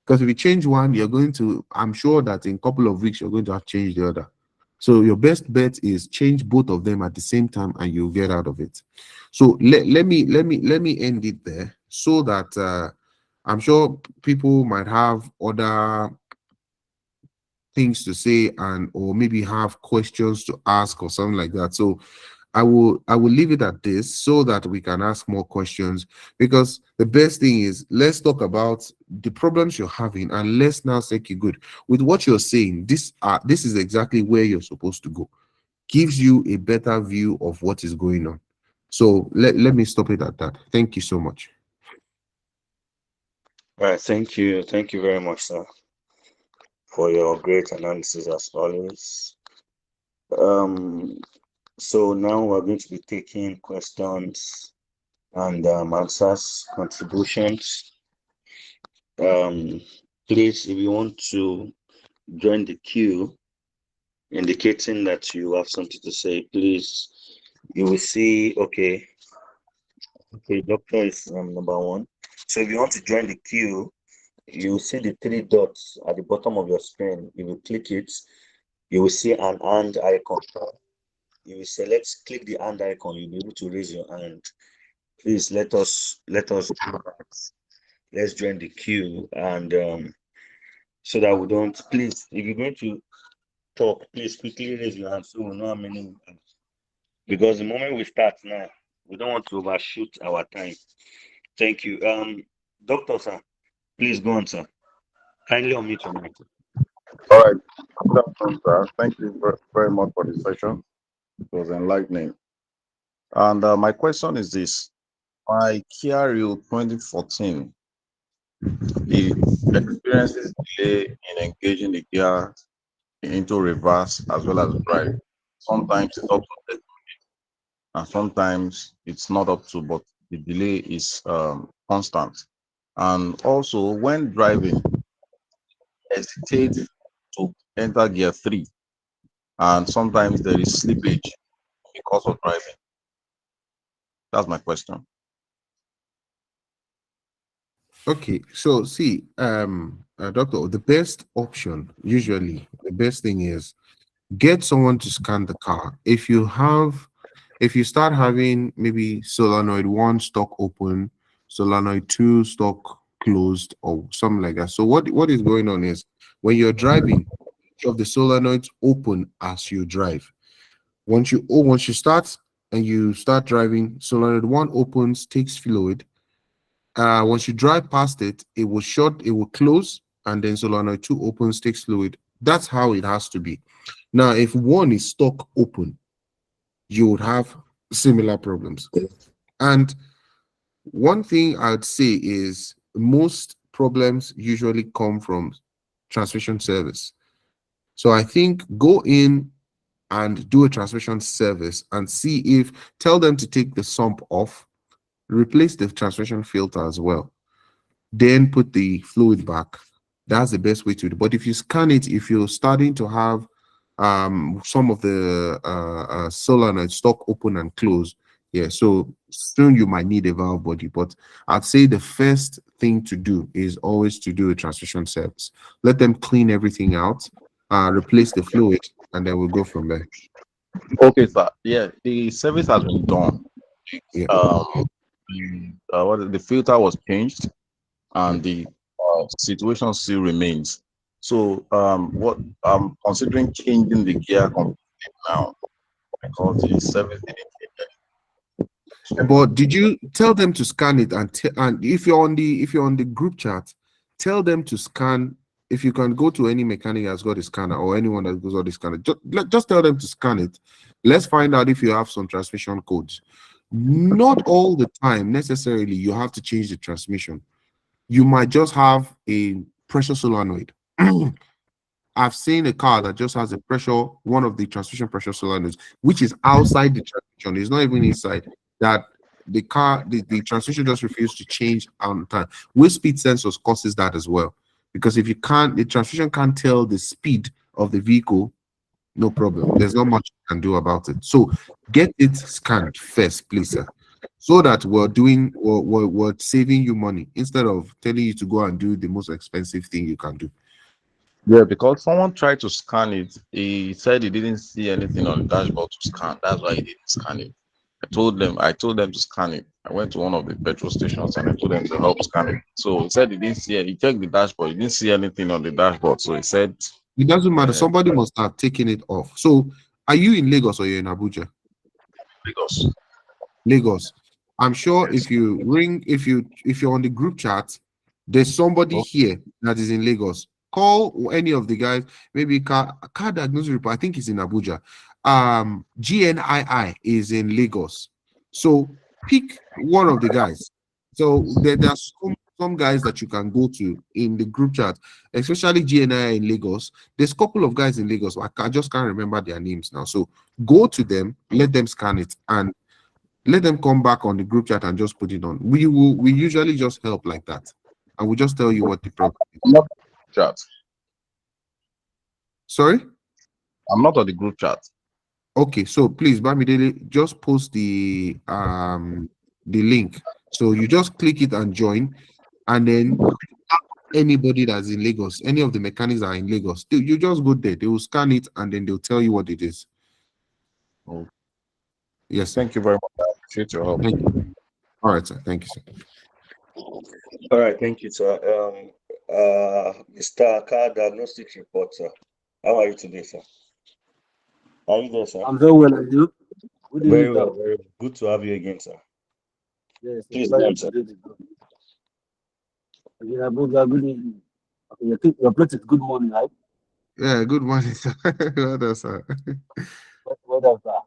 Because if you change one, you're going to, I'm sure that in a couple of weeks, you're going to have changed the other. So your best bet is change both of them at the same time and you'll get out of it. So let me end it there so that I'm sure people might have other things to say and or maybe have questions to ask or something like that. So I will leave it at this so that we can ask more questions, because the best thing is let's talk about the problems you're having and let's now say, okay, good. With what you're saying, this is exactly where you're supposed to go. Gives you a better view of what is going on. So let me stop it at that. Thank you so much. All right, thank you. Thank you very much, sir, for your great analysis as always. Um, so now we're going to be taking questions and answers, contributions. Um, please, if you want to join the queue, indicating that you have something to say, please, you will see, okay, doctor is number one. So if you want to join the queue, you will see the three dots at the bottom of your screen. If you click it, you will see an hand icon. You will select, click the hand icon, you'll be able to raise your hand. Please let us do that. Let's join the queue, and so that we don't, please, if you're going to talk, please quickly raise your hand so we know how many we have. Because the moment we start now, we don't want to overshoot our time. Thank you. Doctor, sir, please go on, sir. Kindly unmute your mic. All right. Good afternoon, sir. Thank you very much for the session. It was enlightening. And my question is this. My Kia Rio 2014, it experiences delay in engaging the gear into reverse as well as drive. Sometimes it's up to 30, and sometimes it's not up to, but the delay is constant. And also, when driving, hesitate to enter gear 3, and sometimes there is slippage because of driving. That's my question. Okay, so see, doctor, the best option, usually the best thing is get someone to scan the car. If you start having maybe solenoid one stock open, solenoid two stock closed, or something like that. So what is going on is when you're driving, each of the solenoids open as you drive. Once you start and you start driving, solenoid one opens, takes fluid. Once you drive past it, it will shut, it will close, and then solenoid two opens, takes fluid. That's how it has to be. Now, if one is stuck open, you would have similar problems. And one thing I'd say is most problems usually come from transmission service. So I think go in and do a transmission service and see if, tell them to take the sump off, replace the transmission filter as well, then put the fluid back. That's the best way to do it. But if you scan it, if you're starting to have some of the solenoid stock open and close, yeah, so soon you might need a valve body. But I'd say the first thing to do is always to do a transmission service. Let them clean everything out, replace the fluid, and then we'll go from there. Okay, sir. Yeah, the service has been done. Yeah. The filter was changed, and Mm. the situation still remains. So what I'm considering changing the gear completely now because the service didn't change. So But did you tell them to scan it and if you're on the group chat, tell them to scan. If you can go to any mechanic that's got a scanner or anyone that goes on the scanner, just tell them to scan it. Let's find out if you have some transmission codes. Not all the time necessarily you have to change the transmission. You might just have a pressure solenoid. I've seen a car that just has a pressure, one of the transmission pressure solenoids, which is outside the transmission. It's not even inside. That the transmission just refuses to change on time. Wheel speed sensors causes that as well. Because if you can't, the transmission can't tell the speed of the vehicle, no problem. There's not much you can do about it. So get it scanned first, please, sir. So that we're saving you money instead of telling you to go and do the most expensive thing you can do. yeah, because someone tried to scan it. He said he didn't see anything on the dashboard to scan. That's why he didn't scan it. I told them to scan it. I went to one of the petrol stations and I told them to help scan it. So he said he didn't see it. He checked the dashboard. He didn't see anything on the dashboard. So he said, It doesn't matter. uh, Somebody must have taken it off. So, are you in Lagos or you're in Abuja? Lagos. Lagos. I'm sure Yes. if you're on the group chat, there's somebody Oh, here that is in Lagos. Call any of the guys. Maybe car diagnosis report. I think it's in Abuja. GNII is in Lagos. So pick one of the guys. So there's some guys that you can go to in the group chat, especially GNI in Lagos. There's a couple of guys in Lagos. I just can't remember their names now. So go to them, let them scan it, and let them come back on the group chat and just put it on. We usually just help like that, and we just tell you what the problem I'm is. not on the chat. Sorry. I'm not on the group chat. Okay, so please, Bamidele, just post the link. So you just click it and join, and then anybody that's in Lagos, any of the mechanics that are in Lagos, you just go there. They will scan it and then they'll tell you what it is. Oh, Yes, sir. thank you very much. I appreciate your help. Thank you. All right, sir. Thank you, sir. All right, thank you, sir. Mr. Car Diagnostics report, sir. How are you today, sir? Are you there, sir? I'm very well, and you? Good evening, Very sir. well, very well. Good to have you again, sir. Yes, it's Please a go pleasure on, to sir. do this. Again, Abuja, good evening. Okay, your place is good morning, right? Yeah, good morning, sir. Well done, sir. What else, sir?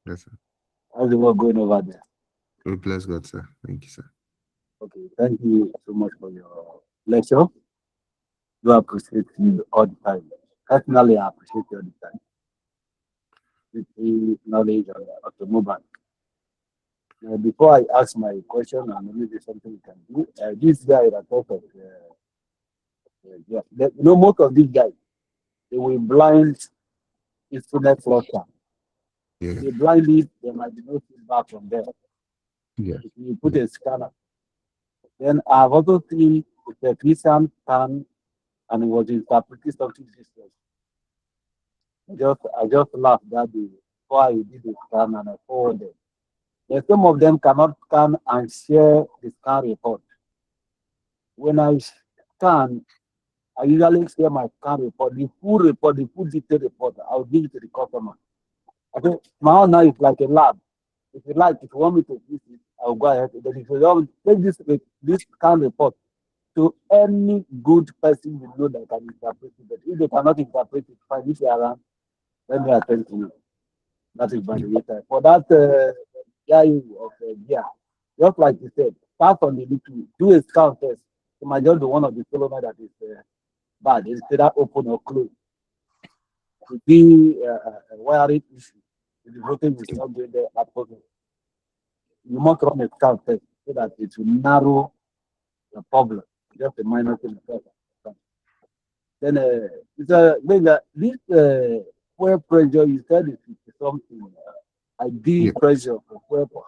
Yes, sir. How's the work going over there? We bless God, sir. Thank you, sir. Okay, thank you so much for your lecture. Do appreciate you all the time. Personally, I appreciate you all the time. With the knowledge on the automobile. Now, before I ask my question, and maybe something you can do, this guy that talked of, yeah, most of these guys, they will blind instrument cluster. Yeah, They blindly, there might be no feedback from them. yeah, If you put a scanner, then I've also seen the technician scan and it was interpreting something different. I just laughed that day before I did the scan and I forwarded. Then some of them cannot scan and share the scan report. When I scan, I usually share my scan report, the full detailed report. I'll give it to the customer. I think my own now is like a lab. If you like, if you want me to use it, I'll go ahead. But if you don't take this kind of report to any good person you know that can interpret it. But if they cannot interpret it, fine. If they are around, let me attend to you. That is by the way. For that guy of yeah, just like you said, start from the little, do a scan first. It might just be one of the solenoid that is bad. It's either open or closed. Could be a wiring issue. If the voltage is not going there at all. You must run a scan first so that it will narrow the problem. Just a minor thing. Then this fuel pressure you said is something. yeah. ID pressure for fuel pump.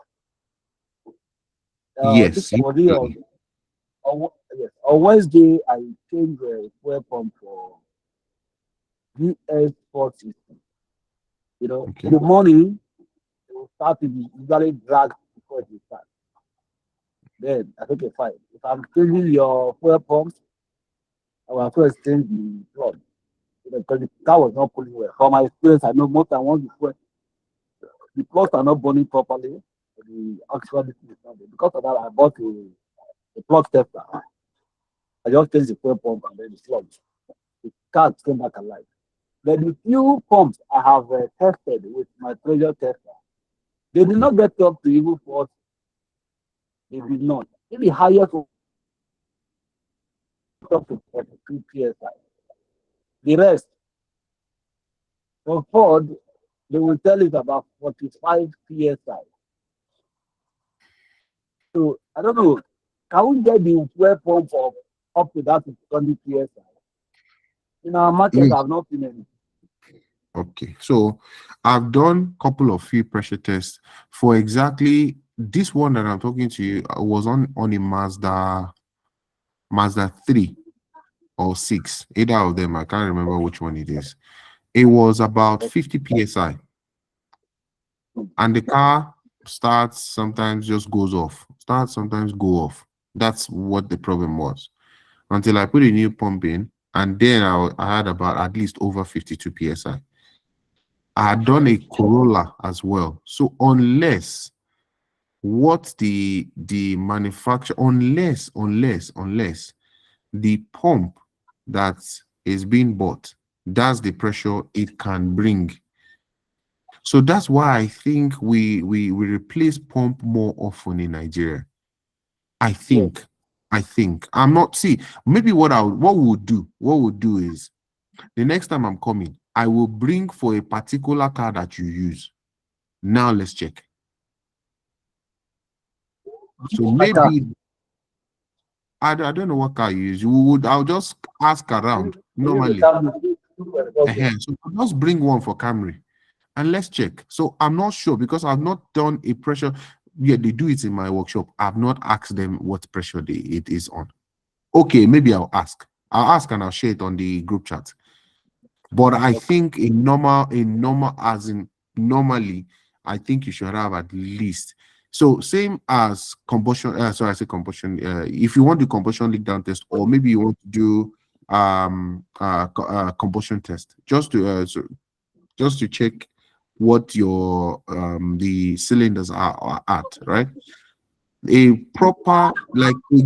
This Yes, was it yes. On Wednesday I changed the fuel pump for US 460. okay. In the morning it will start to be usually dragged before it will start. Then I took a fine. If I'm changing your fuel pump, I was to exchange the plug, because the car was not pulling well. From my experience, I know most time once the plugs are not burning properly, the actual thing is not there. Because of that, I bought a plug tester. I just changed the fuel pump and then the plug. The car came back alive. But the few pumps I have tested with my pressure tester, they did not get up to even 40. They did not. If the highest was up to 42 psi. The rest, for Ford, they will tell it about 45 psi. So I don't know. Can we get the fuel pump of up to that 20 psi? In our market, Yes. I've not seen any. Okay. So I've done couple of few pressure tests for exactly this one that I'm talking to you was on a Mazda 3 or 6, either of them. I can't remember which one it is. It was about 50 psi, and the car starts sometimes just goes off, starts sometimes go off. That's what the problem was until I put a new pump in, and then I had about at least over 52 psi. I had done a Corolla as well. So unless what the manufacturer, unless the pump that is being bought, that's the pressure it can bring. So that's why I think we replace pump more often in Nigeria. I Yes. think. I think. I'm not, see, maybe what we'll do is the next time I'm coming, I will bring for a particular car that you use. Now let's check. So My car. maybe I don't know what car you use. I'll just ask around I use the normally. car. So I'll just bring one for Camry and let's check. So I'm not sure because I've not done a pressure. Yeah, they do it in my workshop. I've not asked them what pressure it is on. Okay, maybe I'll ask. I'll ask and I'll share it on the group chat. But I think in normal, as in normally, I think you should have at least. So same as combustion. Sorry, I say combustion. If you want the combustion leak down test, or maybe you want to do combustion test, just to check what your the cylinders are at, right? A proper, like a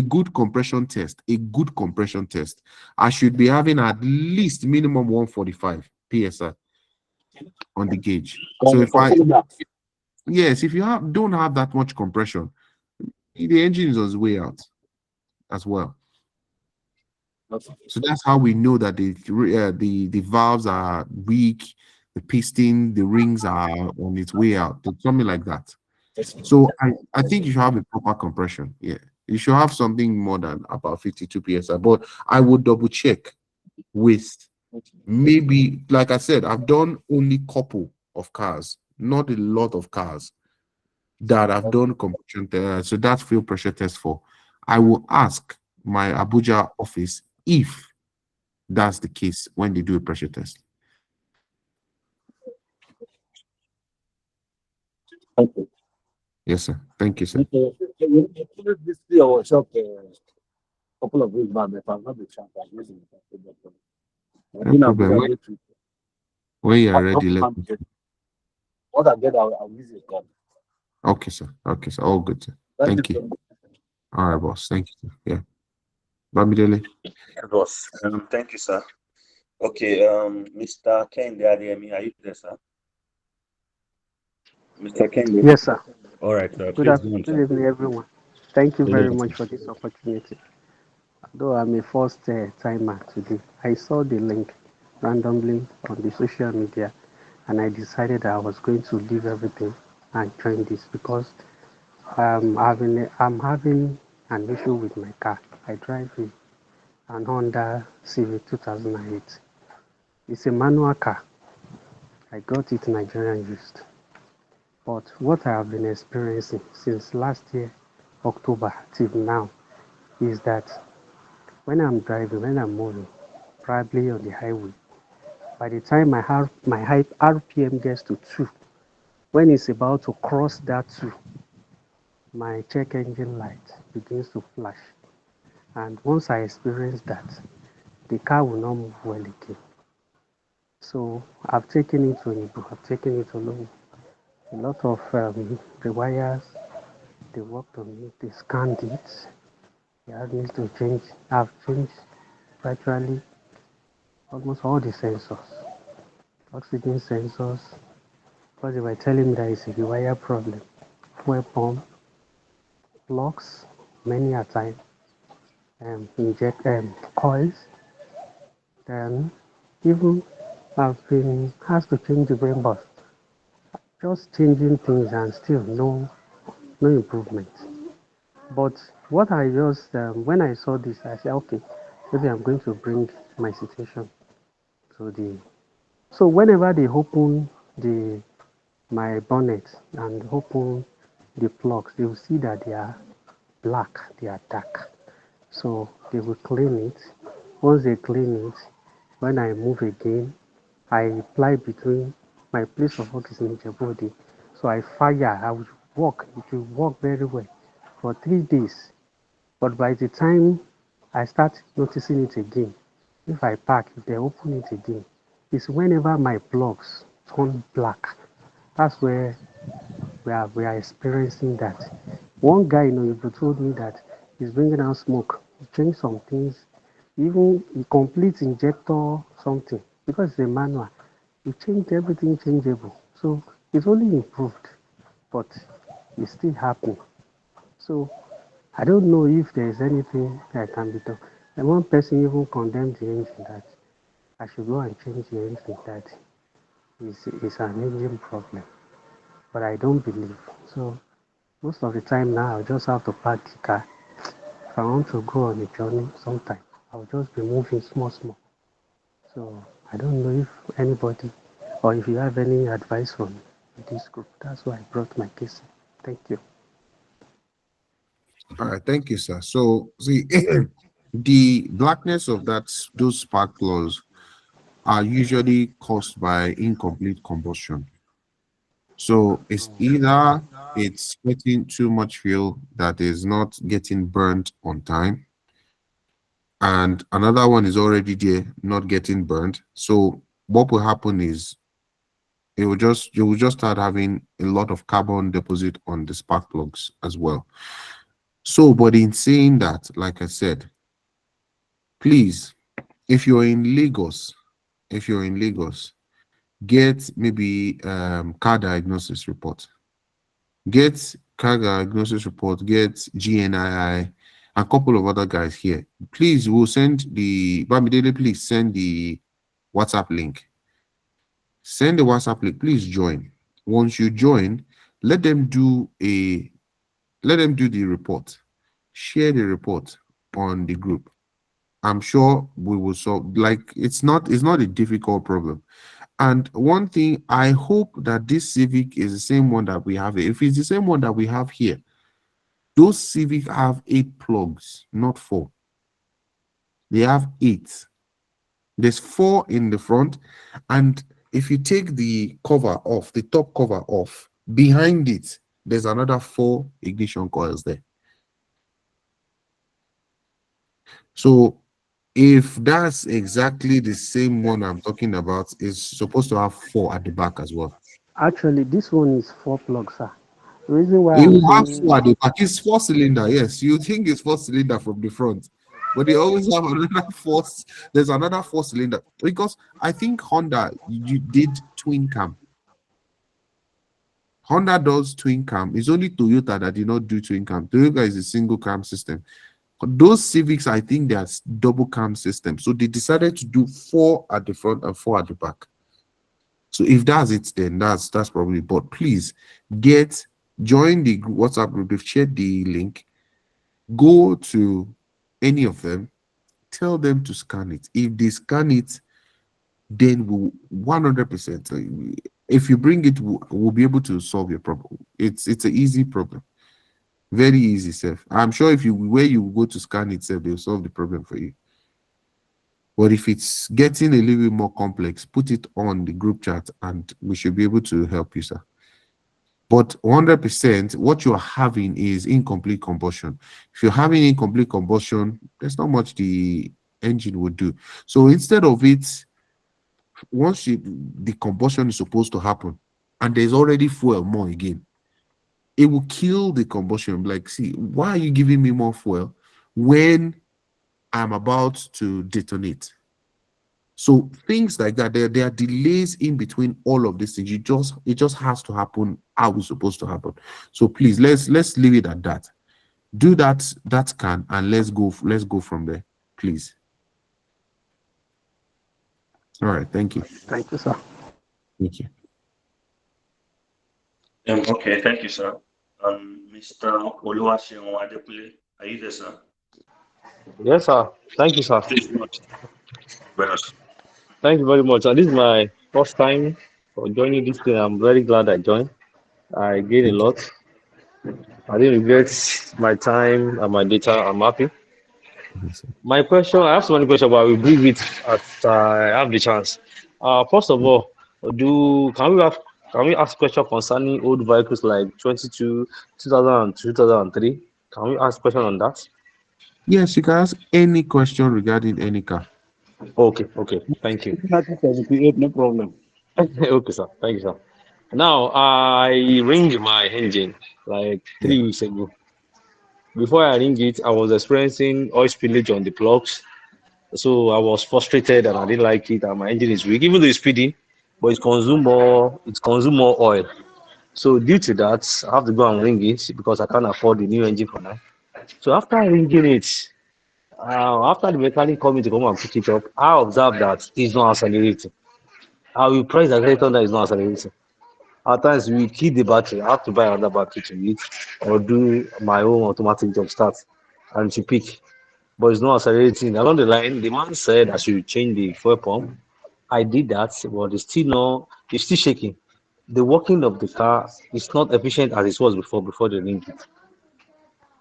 good compression test, I should be having at least minimum 145 psi on the gauge. So if For I, cylinder. yes, if you don't have that much compression, the engine is on its way out as well. So that's how we know that the valves are weak, the piston, the rings are on its way out, something like that. So I think you should have a proper compression. Yeah. You should have something more than about 52 psi. But I would double check with, maybe, like I said, I've done only couple of cars, not a lot of cars that I've done compression so that's fuel pressure test for. I will ask my Abuja office if that's the case when they do a pressure test. Okay. Yes, sir. Thank you, sir. Okay. This year workshop a couple of weeks back, but I'm not the chance. I'm using it. I've No been problem. Abuja this week. When you are What ready, let I'm me. getting, what I get, I'll use it. Okay, sir. Okay, sir. All good, sir. Thank you Thank you. so much. All right, boss. Thank you, sir. Yeah. Bamidele. Boss. Thank you, sir. Okay, Mr. Kendi Adeyemi, are you there, sir? Mr. Kendi. Yes, sir. All right, sir. Good Please go on, afternoon, sir. evening, everyone. Thank you Good very afternoon. much for this opportunity. Though I'm a first timer today, I saw the link randomly on the social media and I decided I was going to leave everything and join this because I'm having an issue with my car. I drive an Honda Civic 2008. It's a manual car. I got it Nigerian used. But what I have been experiencing since last year, October till now, is that when I'm driving, when I'm moving, probably on the highway, by the time my high RPM gets to 2, when it's about to cross that 2, my check engine light begins to flash. And once I experience that, the car will not move well again. So I've taken it to Nibu, I've taken it to Low. A lot of the wires, they worked on it, they scanned it. They asked me to change. I've changed virtually almost all the sensors, oxygen sensors, because they were telling me that it's a wire problem. Fuel pump, plugs, many a time, inject coils. Then even I've been asked to change the brain box. Just changing things and still no improvement. But what I just when I saw this, I said, okay, maybe I'm going to bring my situation to the. So whenever they open the my bonnet and open the plugs, they will see that they are black, they are dark. So they will clean it. Once they clean it, when I move again, I apply between my place of work is in Djibouti. So I fire, I will walk, it will work very well for 3 days. But by the time I start noticing it again, if I pack, if they open it again, it's whenever my plugs turn black. That's where we are experiencing that. One guy, he told me that he's bringing out smoke. He changed some things, even he complete injector something because it's a manual. He changed everything changeable, so it's only improved, but it's still happening. So I don't know if there is anything that can be done. And one person even condemned the engine that I should go and change the engine that is an engine problem. But I don't believe. So most of the time now I'll just have to park the car. If I want to go on a journey sometime, I'll just be moving small small. So I don't know if anybody or if you have any advice from this group. That's why I brought my case. Thank you. All right, thank you, sir. So, see, the blackness of those spark plugs are usually caused by incomplete combustion. So, it's either it's getting too much fuel that is not getting burnt on time, and another one is already there, not getting burnt. So, what will happen is you will just start having a lot of carbon deposit on the spark plugs as well. So, but in saying that, like I said, please, if you're in Lagos, if you're in Lagos, get maybe car diagnosis report. Get car diagnosis report, get GNII, a couple of other guys here. Please, we'll send the Bamidele, please send the WhatsApp link. Send the WhatsApp link, please join. Once you join, let them do a let them do the report. Share the report on the group. I'm sure we will solve. Like it's not a difficult problem. And one thing, I hope that this Civic is the same one that we have here. If it's the same one that we have here, those Civic have 8 plugs, not 4. They have 8. There's 4 in the front, and if you take the cover off, the top cover off, behind it, there's another 4 ignition coils there. So if that's exactly the same one I'm talking about, it's supposed to have 4 at the back as well. Actually, this one is 4 plugs, sir. The reason why It I'm will have saying 4 at the back. It's 4 cylinder, yes. You think it's 4 cylinder from the front, but they always have another 4. There's another 4 cylinder because I think Honda you did twin cam. Honda does twin cam. It's only Toyota that did not do twin cam. Toyota is a single cam system. Those Civics, I think they are double cam system. So they decided to do 4 at the front and 4 at the back. So if that's it, then that's probably. But please join the WhatsApp group. They've shared the link. Go to any of them. Tell them to scan it. If they scan it, then we'll 100%. If you bring it, we'll be able to solve your problem. It's an easy problem. Very easy, Seth. I'm sure if you where you go to scan itself, they'll solve the problem for you. But if it's getting a little bit more complex, put it on the group chat and we should be able to help you, sir. But 100%, what you're having is incomplete combustion. If you're having incomplete combustion, there's not much the engine would do. So instead of it, the combustion is supposed to happen, and there's already fuel more again, it will kill the combustion. Like, see, why are you giving me more fuel when I'm about to detonate? So things like that, there are delays in between all of these things. It just has to happen how it's supposed to happen. So please, let's leave it at that. Do that scan and let's go from there, please. All right, thank you. Thank you, sir. Thank you. Okay, thank you, sir. Mr. Oluwaseun Adekule, are you there, sir? Yes, sir. Thank you, sir. Please go ahead. Well, Thank you very much. And this is my first time for joining this thing. I'm very glad I joined. I gained a Thank you. lot. I didn't regret my time and my data. I'm happy. Yes, sir. My question, I have so many questions, but I will bring it as I have the chance. First of all, do can we ask question concerning old vehicles like 2000 2003? Can we ask question on that? Yes, you can ask any question regarding any car. Okay, okay. Thank you. 1978, no problem. Okay, sir. Thank you, sir. Now I ring my engine like Yeah. 3 weeks ago. Before I ring it, I was experiencing oil spillage on the plugs. So I was frustrated and I didn't like it. And my engine is weak, even though it's speeding, but it consume more oil. So due to that, I have to go and ring it because I can't afford the new engine for now. So after ringing it, after the mechanic called me to come and pick it up, I observed that it's not accelerating. I will press the accelerator that is not accelerating. At times we keep the battery. I have to buy another battery to it or do my own automatic jump start and to pick. But it's not accelerating. Along the line, the man said I should change the fuel pump. I did that, but it's still shaking. The working of the car is not efficient as it was before the link it.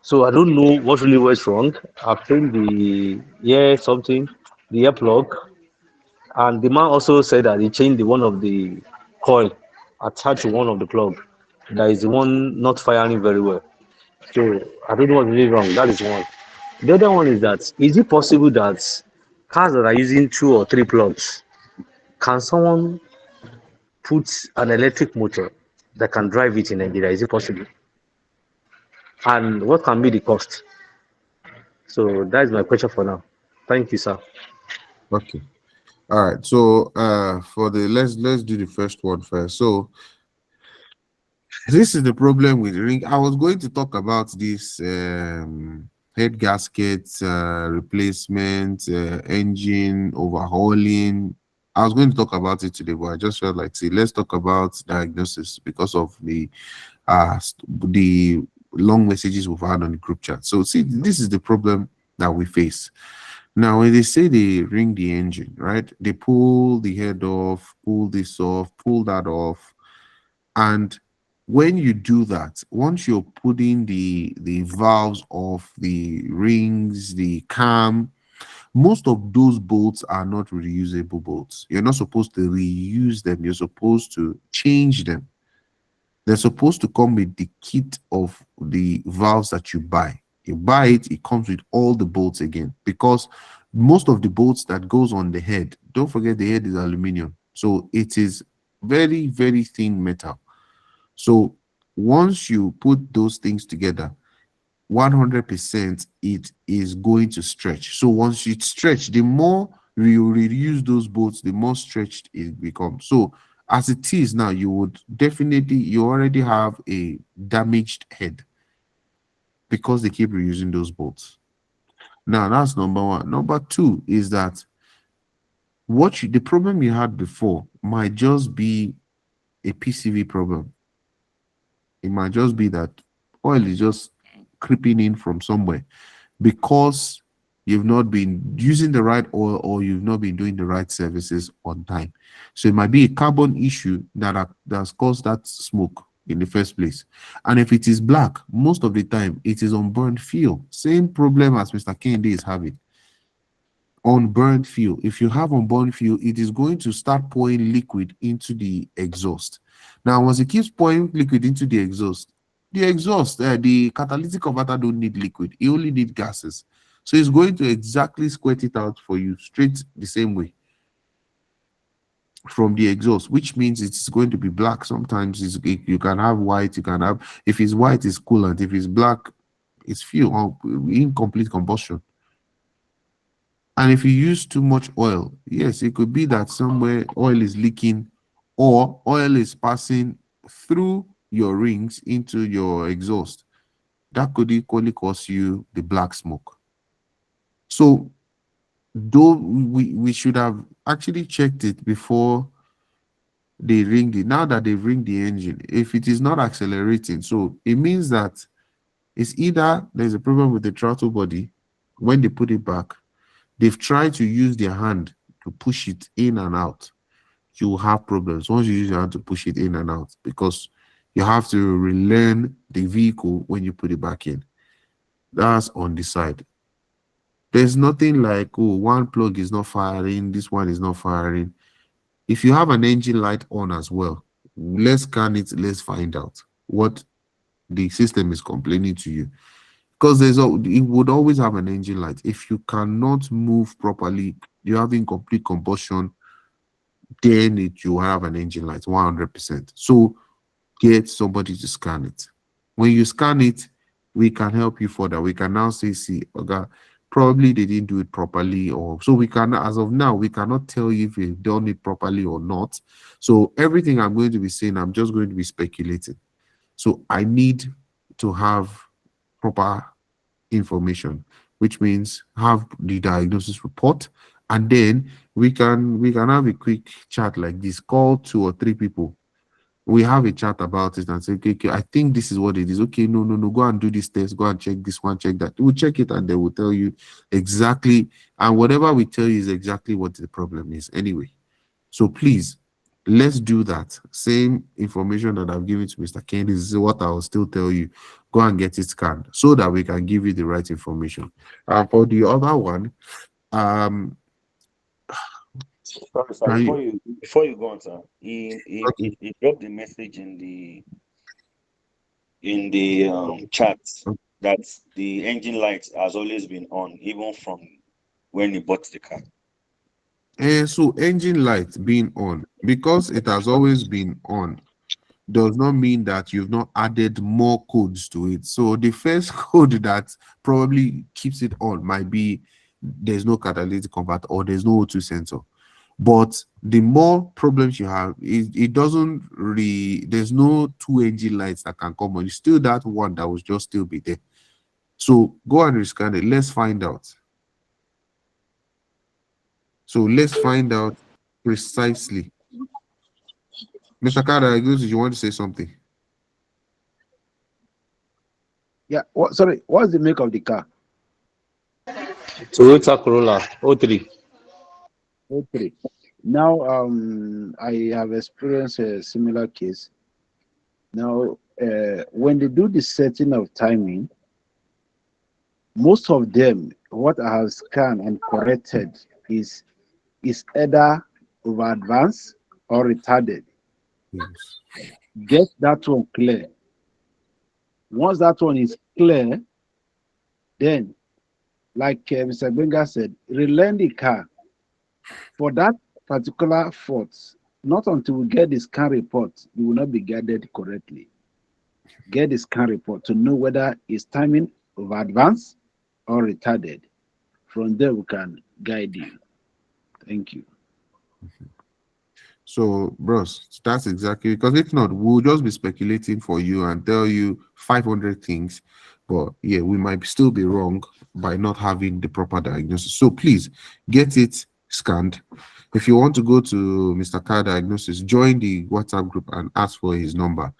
So I don't know what really was wrong. I've changed the the ear plug, and the man also said that he changed the one of the coil attached to one of the plug. That is the one not firing very well. So I don't know what's really wrong. That is one. The other one is that is it possible that cars that are using 2 or 3 plugs, can someone put an electric motor that can drive it in Nigeria? Is it possible? And what can be the cost? So that is my question for now. Thank you, sir. Okay. All right. So for the let's do the first one first. So this is the problem with the ring. I was going to talk about this head gasket replacement, engine overhauling. I was going to talk about it today, but I just felt like, see, let's talk about diagnosis because of the long messages we've had on the group chat. So see, this is the problem that we face. Now, when they say they ring the engine, right? They pull the head off, pull this off, pull that off, and when you do that, once you're putting the valves of the rings, the cam, most of those bolts are not reusable bolts. You're not supposed to reuse them. You're supposed to change them. They're supposed to come with the kit of the valves that you buy. You buy it, it comes with all the bolts again, because most of the bolts that goes on the head, don't forget the head is aluminum. So it is very, very thin metal. So once you put those things together, 100% it is going to stretch. So once it stretch, the more you reuse those bolts, the more stretched it becomes. So as it is now, you already have a damaged head because they keep reusing those bolts. Now that's number one. Number two is that the problem you had before might just be a PCV problem. It might just be that oil is just creeping in from somewhere because you've not been using the right oil or you've not been doing the right services on time. So it might be a carbon issue that's caused that smoke in the first place. And if it is black, most of the time it is on burnt fuel. Same problem as Mr. Kennedy is having. On burnt fuel. If you have on burnt fuel, it is going to start pouring liquid into the exhaust. Now, once it keeps pouring liquid into the catalytic converter don't need liquid. It only need gases. So it's going to exactly squirt it out for you straight the same way from the exhaust, which means it's going to be black. Sometimes you can have white, you can have, if it's white, it's coolant. If it's black, it's fuel or incomplete combustion. And if you use too much oil, yes, it could be that somewhere oil is leaking or oil is passing through your rings into your exhaust. That could equally cause you the black smoke. So, though we should have actually checked it before they ring the now that they ring the engine. If it is not accelerating, so it means that it's either there's a problem with the throttle body when they put it back. They've tried to use their hand to push it in and out. You will have problems once you use your hand to push it in and out because you have to relearn the vehicle when you put it back in. That's on the side. There's nothing like, oh, one plug is not firing, this one is not firing. If you have an engine light on as well, let's scan it, let's find out what the system is complaining to you. Because it would always have an engine light. If you cannot move properly, you're having complete combustion, then you have an engine light 100%. So get somebody to scan it. When you scan it, we can help you further. We can now say, see, okay, probably they didn't do it properly, or so we can, as of now, we cannot tell you if you've done it properly or not. So everything I'm going to be saying, I'm just going to be speculating. So I need to have proper information, which means have the diagnosis report, and then we can have a quick chat like this. Call 2 or 3 people. We have a chat about it and say, okay, okay, I think this is what it is. Okay, no, no, no, go and do this test, go and check this one, check that. We'll check it and they will tell you exactly. And whatever we tell you is exactly what the problem is anyway. So please, let's do that. Same information that I've given to Mr. Ken is what I will still tell you. Go and get it scanned so that we can give you the right information. For the other one, Sorry, sir. can you, Before you go on, sir, he dropped the message in the chat that the engine light has always been on, even from when he bought the car. and so engine light being on, because it has always been on, does not mean that you've not added more codes to it. So the first code that probably keeps it on might be there's no catalytic converter or there's no O2 sensor. But the more problems you have, it doesn't really, there's no two engine lights that can come on. It's still that one that will just still be there. So go and rescan it. Let's find out. So let's find out precisely. Mr. Carter, I guess you want to say something. Yeah. Sorry. What's the make of the car? Toyota Corolla O3. Okay. Now, I have experienced a similar case. Now, when they do the setting of timing, most of them, what I have scanned and corrected is either over advanced or retarded. Yes. Get that one clear. Once that one is clear, then, like Mr. Benga said, relearn the car for that particular fault. Not until we get the scan report, you will not be guided correctly. Get the scan report to know whether it's timing over advanced or retarded. From there, we can guide you. Thank you. So, bros, that's exactly, because if not, we'll just be speculating for you and tell you 500 things. But yeah, we might still be wrong by not having the proper diagnosis. So please get it scanned. If you want to go to Mr. Car Diagnosis, join the WhatsApp group and ask for his number.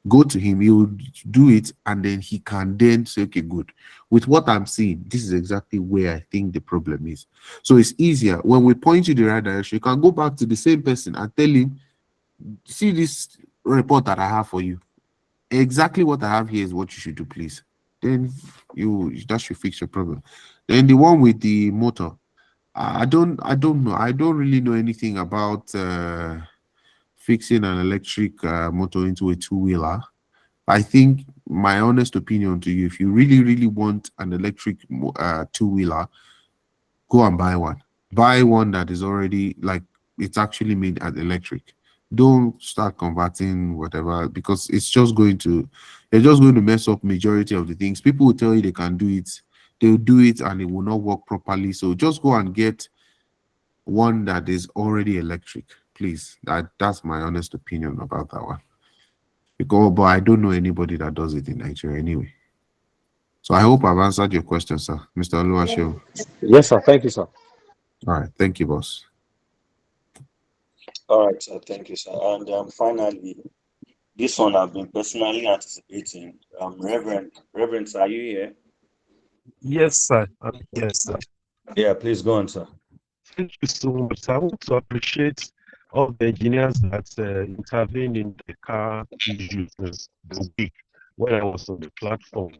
Go to him, he will do it, and then he can then say, okay, good. With what I'm seeing, this is exactly where I think the problem is. So it's easier when we point you the right direction. You can go back to the same person and tell him, see this report that I have for you. Exactly what I have here is what you should do, please. Then that should fix your problem. Then the one with the motor, I don't know. I don't really know anything about fixing an electric motor into a two-wheeler, I think my honest opinion to you, if you really, really want an electric two-wheeler, go and buy one. Buy one that is already like it's actually made as electric. Don't start converting whatever, because it's just going to you're just going to mess up majority of the things. People will tell you they can do it, they'll do it and it will not work properly. So just go and get one that is already electric, please. That's my honest opinion about that one. Because but I don't know anybody that does it in Nigeria anyway. So I hope I've answered your question, sir. Mr. Oluwasho. Yes, sir. Thank you, sir. All right, thank you, boss. All right, sir. Thank you, sir. And finally, this one I've been personally anticipating. Reverend, are you here? Yes, sir. Yes, sir. Yeah, please go on, sir. Thank you so much. I want to appreciate all the engineers that intervened in the car issues the week when I was on the platform.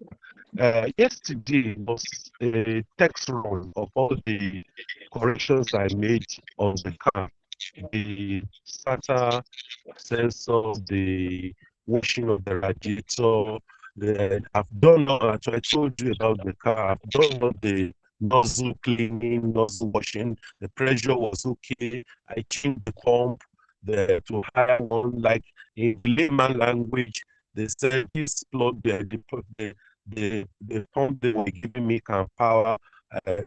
Yesterday was a text run of all the corrections I made on the car. The starter sensor, the washing of the radiator. I've done all that. I told you about the car. I've done all the nozzle cleaning, nozzle washing. The pressure was okay. I changed the pump to higher one. Like in layman language, they said this plug, the pump they were giving me can power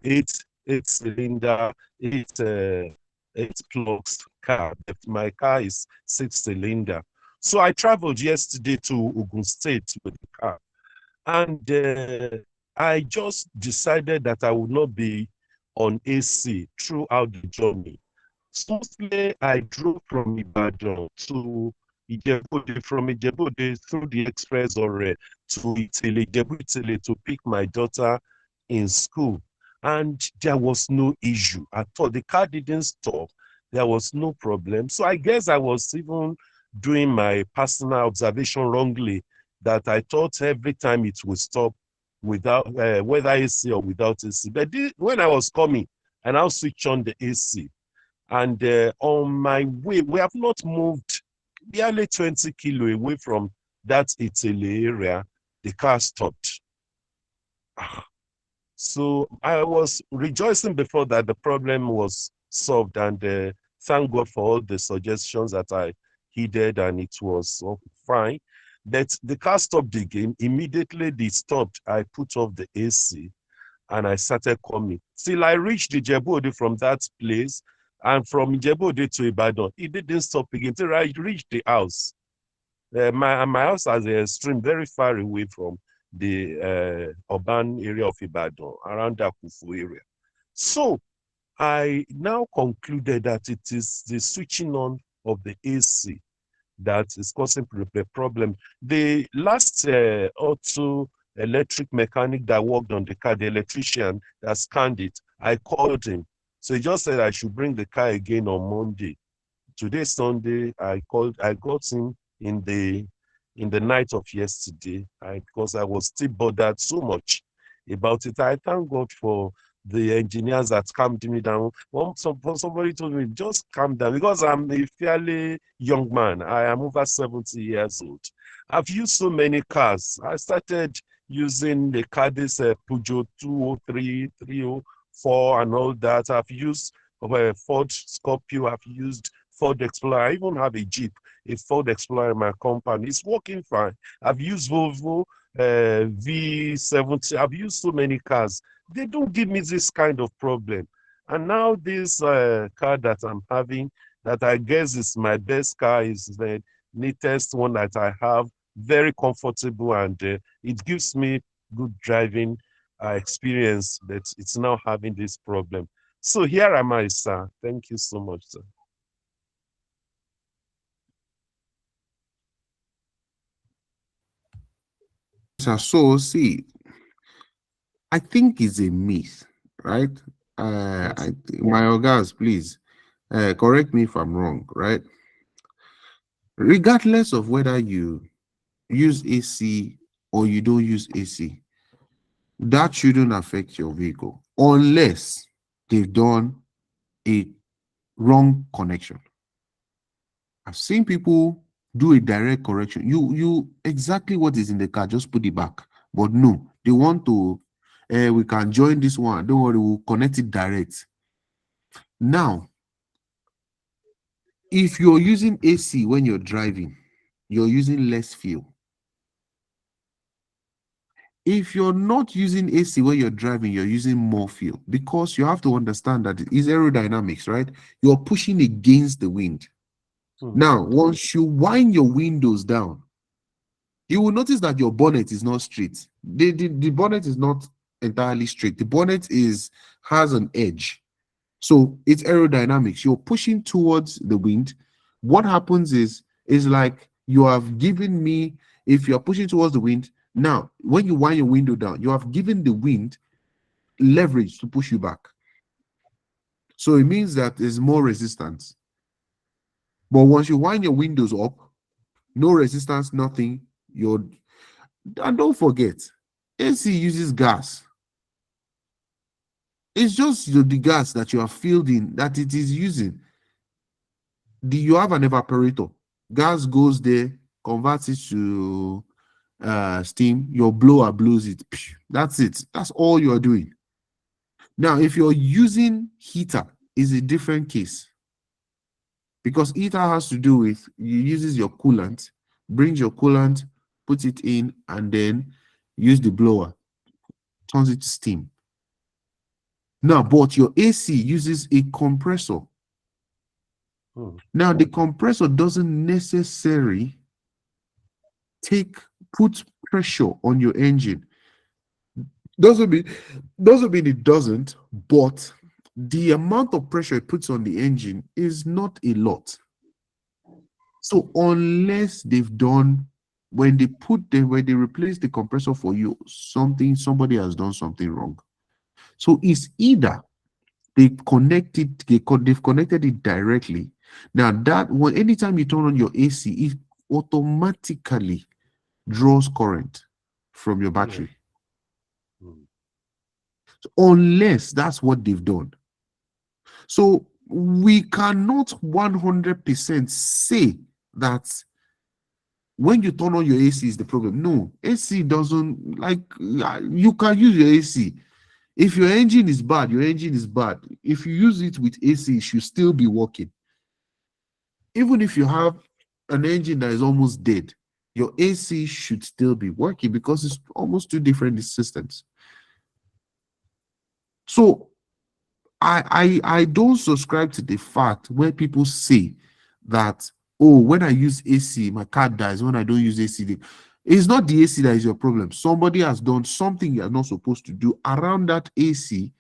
eight cylinder, eight plugs car. My car is 6 cylinder. So I traveled yesterday to Ogun State with the car. And I just decided that I would not be on AC throughout the journey. Smoothly, I drove from Ibadan to Ijebu, from Ijebu through the express or to Italy, Ijebu, Italy, to pick my daughter in school. And there was no issue at all. The car didn't stop. There was no problem. So I guess I was even doing my personal observation wrongly, that I thought every time it would stop without whether AC or without AC. But when I was coming, and I'll switch on the AC. And on my way, we have not moved barely 20 kilo away from that Italy area. The car stopped. So I was rejoicing before that the problem was solved, and thank God for all the suggestions that I heeded, and it was fine. But the car stopped again. Immediately they stopped, I put off the AC and I started coming. Till I reached Ijebu from that place, and from Ijebu to Ibadan, it didn't stop again till I reached the house. My house has a stream very far away from the urban area of Ibadan, around the Kufu area. So I now concluded that it is the switching on of the AC that is causing the problem. The last auto electric mechanic that worked on the car, the electrician that scanned it, I called him. So he just said I should bring the car again on Monday. Today, Sunday, I got him in the night of yesterday, because I was still bothered so much about it. I thank God for the engineers that calmed me down. Somebody told me, just calm down, because I'm a fairly young man. I am over 70 years old. I've used so many cars. I started using the car, this Peugeot 203, 304, and all that. I've used Ford Scorpio. I've used Ford Explorer. I even have a Jeep, a Ford Explorer in my company. It's working fine. I've used Volvo V70. I've used so many cars. They don't give me this kind of problem. And now this car that I'm having, that I guess is my best car, is the latest one that I have. Very comfortable, and it gives me good driving experience, but it's now having this problem. So here am I, sir. Thank you so much, sir. So see, I think it's a myth, right? My organs, please correct me if I'm wrong, right? Regardless of whether you use AC or you don't use AC, that shouldn't affect your vehicle unless they've done a wrong connection. I've seen people do a direct correction. You exactly what is in the car, just put it back. But no, they want to. We can join this one. Don't worry, we'll connect it direct. Now, if you're using AC when you're driving, you're using less fuel. If you're not using AC when you're driving, you're using more fuel, because you have to understand that it is aerodynamics, right? You're pushing against the wind. Now, once you wind your windows down, you will notice that your bonnet is not straight. The bonnet is not entirely straight. The bonnet has an edge. So it's aerodynamics. You're pushing towards the wind. What happens is like you have given me, if you're pushing towards the wind, now when you wind your window down, you have given the wind leverage to push you back. So it means that there's more resistance. But once you wind your windows up, no resistance, nothing. And don't forget, AC uses gas. It's just the gas that you are fielding that it is using. You have an evaporator. Gas goes there, converts it to steam. Your blower blows it. That's it. That's all you are doing. Now, if you're using heater, is a different case, because heater has to do with uses your coolant, brings your coolant, put it in, and then use the blower, turns it to steam. Now, but your AC uses a compressor. Now, the compressor doesn't necessarily put pressure on your engine. Doesn't mean it doesn't, but the amount of pressure it puts on the engine is not a lot. So unless when they replace the compressor for you, somebody has done something wrong. So it's either they've connected it directly. Now that anytime you turn on your AC, it automatically draws current from your battery. So unless that's what they've done. So we cannot 100% say that when you turn on your AC is the problem. No, AC doesn't, like, you can use your AC. If your engine is bad, your engine is bad. If you use it with AC, it should still be working. Even if you have an engine that is almost dead, your AC should still be working, because it's almost two different systems. So I don't subscribe to the fact where people say that, oh, when I use AC, my car dies. When I don't use AC, it's not the AC that is your problem. Somebody has done something you're not supposed to do around that AC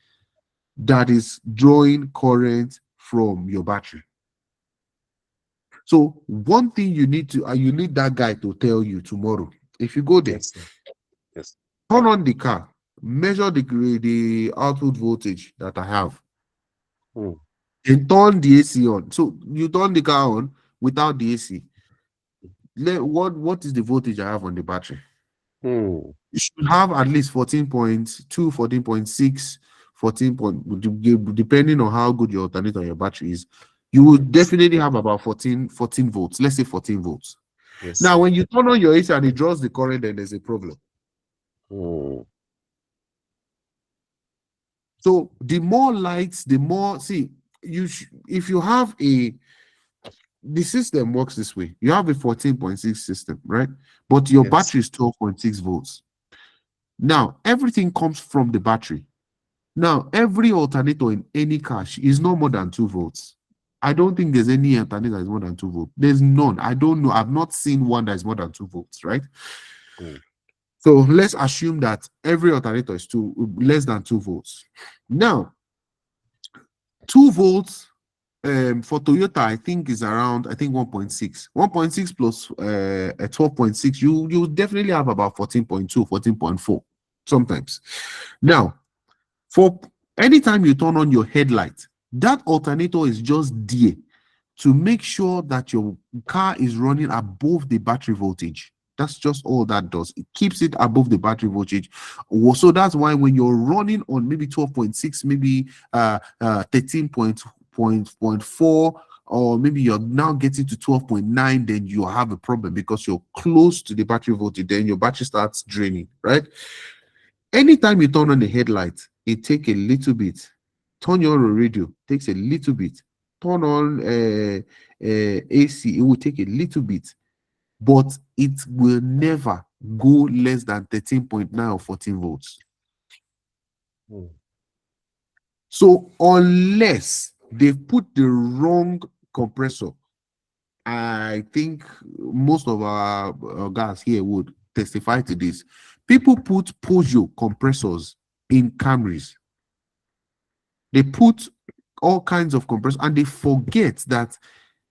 that is drawing current from your battery. So one thing you need that guy to tell you tomorrow. If you go there, yes, turn on the car, measure the output voltage that I have, and turn the AC on. So you turn the car on without the AC. What is the voltage I have on the battery? You should have at least 14.2, 14.6, 14 depending on how good your alternator on your battery is. You will definitely have about 14 volts. Let's say 14 volts. Yes, now, when you turn on your AC and it draws the current, then there's a problem. So the more lights, the more, if you have the system works this way. You have a 14.6 system, right? But your battery is 12.6 volts. Now, everything comes from the battery. Now, every alternator in any car is no more than 2 volts. I don't think there's any alternator that is more than 2 volts. There's none. I don't know. I've not seen one that is more than 2 volts, right? So let's assume that every alternator is less than 2 volts. Now, 2 volts for Toyota, I think, is around 1.6. 1.6 plus 12.6, you definitely have about 14.2, 14.4 sometimes. Now, for anytime you turn on your headlight, that alternator is just there to make sure that your car is running above the battery voltage. That's just all that does. It keeps it above the battery voltage. So that's why when you're running on maybe 12.6, maybe 13.4, or maybe you're now getting to 12.9, then you have a problem because you're close to the battery voltage, then your battery starts draining, right? Anytime you turn on the headlight, it take a little bit. Turn on your radio, takes a little bit. Turn on AC, it will take a little bit, but it will never go less than 13.9 or 14 volts. Mm. So unless they put the wrong compressor, I think most of our guys here would testify to this. People put Peugeot compressors in Camrys. They put all kinds of compressors, and they forget that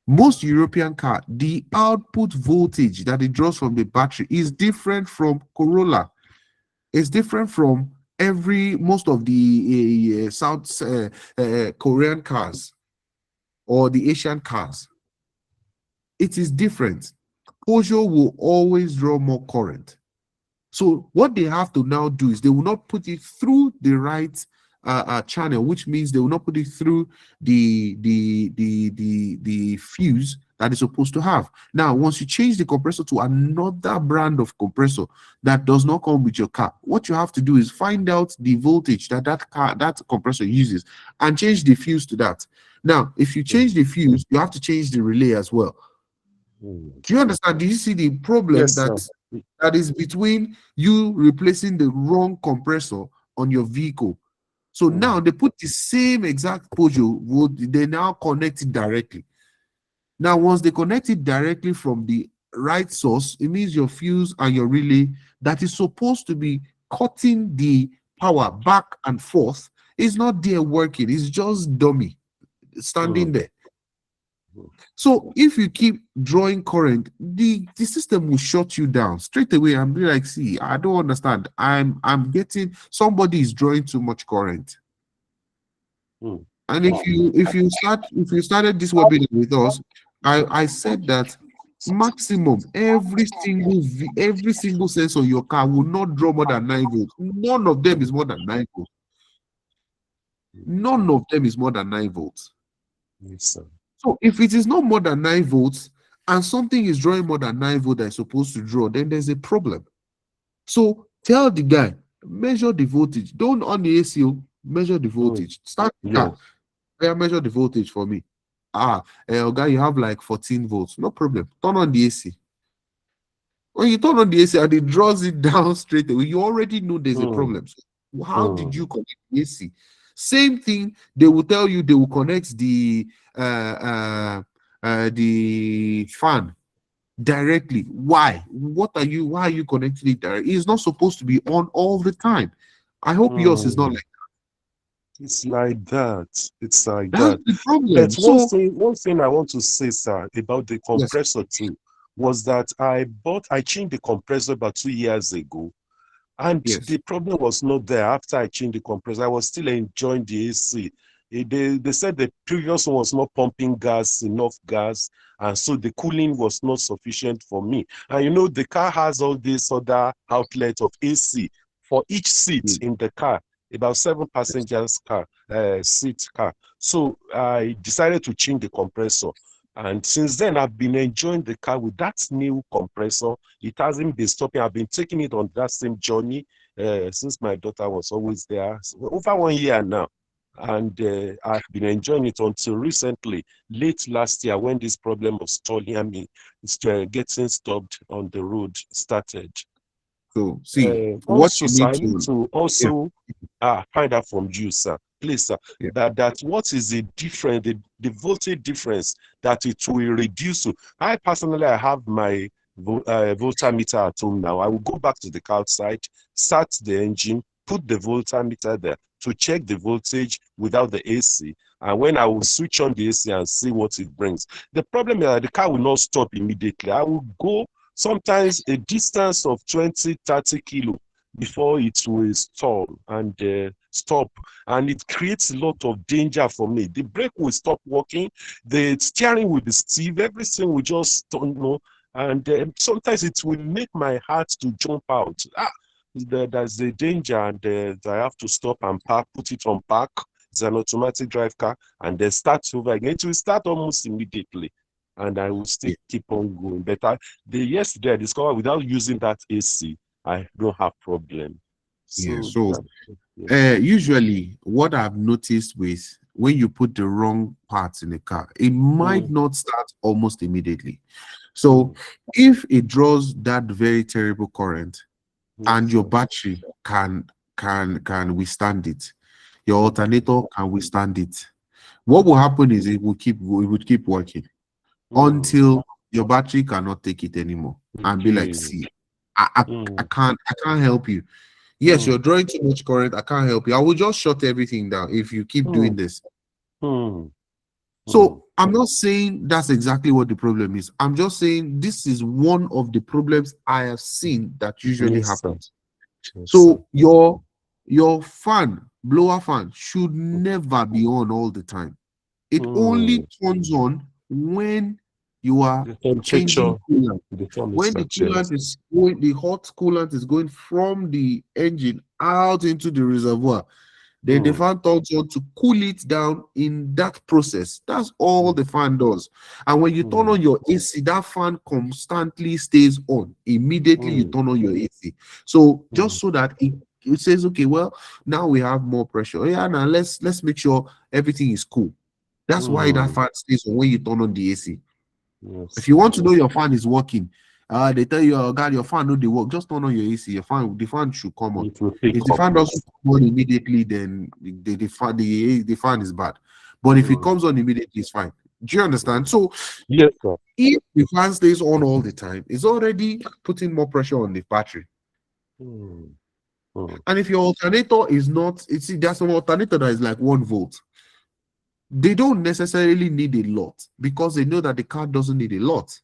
most European car, the output voltage that it draws from the battery is different from Corolla. It's different from most of the South Korean cars or the Asian cars. It is different. Peugeot will always draw more current. So what they have to now do is they will not put it through the right channel, which means they will not put it through the fuse that is supposed to have. Now, once you change the compressor to another brand of compressor that does not come with your car, what you have to do is find out the voltage that compressor uses and change the fuse to that. Now, if you change the fuse, you have to change the relay as well. Mm. Do you understand? Do you see the problem Yes, sir. that is between you replacing the wrong compressor on your vehicle? So now they put the same exact Peugeot, they now connect it directly. Now, once they connect it directly from the right source, it means your fuse and your relay that is supposed to be cutting the power back and forth is not there working. It's just dummy standing there. So if you keep drawing current, the system will shut you down straight away and be like, see, I don't understand. I'm getting somebody is drawing too much current. And if you started this webinar with us, I said that maximum every single sensor on your car will not draw more than 9 volts. None of them is more than 9 volts. None of them is more than 9 volts. Yes, sir. So if it is not more than 9 volts and something is drawing more than 9 volts that is supposed to draw, then there's a problem. So tell the guy, measure the voltage. Don't on the ACO, measure the voltage. Start the car. Yeah, measure the voltage for me. Guy, you have like 14 volts. No problem. Turn on the AC. When you turn on the AC and it draws it down straight away, you already know there's a problem. So how did you connect the AC? Same thing, they will tell you they will connect the fan directly. Why? Why are you connecting it directly? It's not supposed to be on all the time. I hope yours is not like that. It's like that. It's like That's that. the problem. But So one thing I want to say, sir, about the compressor too, was that I changed the compressor about 2 years ago. And the problem was not there after I changed the compressor. I was still enjoying the AC. They said the previous one was not pumping enough gas, and so the cooling was not sufficient for me. And you know, the car has all these other outlets of AC for each seat in the car, about 7 passengers seat car. So I decided to change the compressor. And since then, I've been enjoying the car with that new compressor. It hasn't been stopping. I've been taking it on that same journey since my daughter was always there. So over 1 year now. And I've been enjoying it until recently, late last year, when this problem of stalling me, getting stopped on the road started. So see, also, sir, I need to also find out from you, sir. Please, sir, that what is the difference, the voltage difference that it will reduce to? I personally, I have my voltmeter at home now. I will go back to the car outside, start the engine, put the voltmeter there to check the voltage without the AC. And when I will switch on the AC and see what it brings. The problem is that the car will not stop immediately. I will go sometimes a distance of 20, 30 kilo before it will stall and stop. And it creates a lot of danger for me. The brake will stop working. The steering will be stiff. Everything will just, and sometimes it will make my heart to jump out. There's a danger, and I have to stop and park, put it on park it's an automatic drive car, and then start over again. It will start almost immediately, and I will still keep on going. But yesterday I discovered without using that AC, I don't have problem. Yeah. So So yes. usually what I've noticed with when you put the wrong parts in the car, it might not start almost immediately. So if it draws that very terrible current and your battery can withstand it, your alternator can withstand it, what will happen is it would keep working until your battery cannot take it anymore and be like, see, I can't help you. Yes, you're drawing too much current. I can't help you. I will just shut everything down if you keep doing this. So I'm not saying that's exactly what the problem is. I'm just saying this is one of the problems I have seen that usually happens. So your blower fan should never be on all the time. It only turns on when you are changing coolant. When the coolant is going, the hot coolant is going from the engine out into the reservoir, then the fan turns on to cool it down in that process. That's all the fan does. And when you turn on your AC, that fan constantly stays on. Immediately you turn on your AC. So just so that it says, okay, well, now we have more pressure. Yeah, now let's make sure everything is cool. That's why that fan stays on when you turn on the AC. If you want to know your fan is working, they tell you, oh, God, your fan no dey work. Just turn on your AC. The fan should come on. If the fan doesn't come on immediately, then the fan is bad. But if it comes on immediately, it's fine. Do you understand? So yes, sir. If the fan stays on all the time, it's already putting more pressure on the battery. And if your alternator is not, there's some alternator that is like 1 volt. They don't necessarily need a lot because they know that the car doesn't need a lot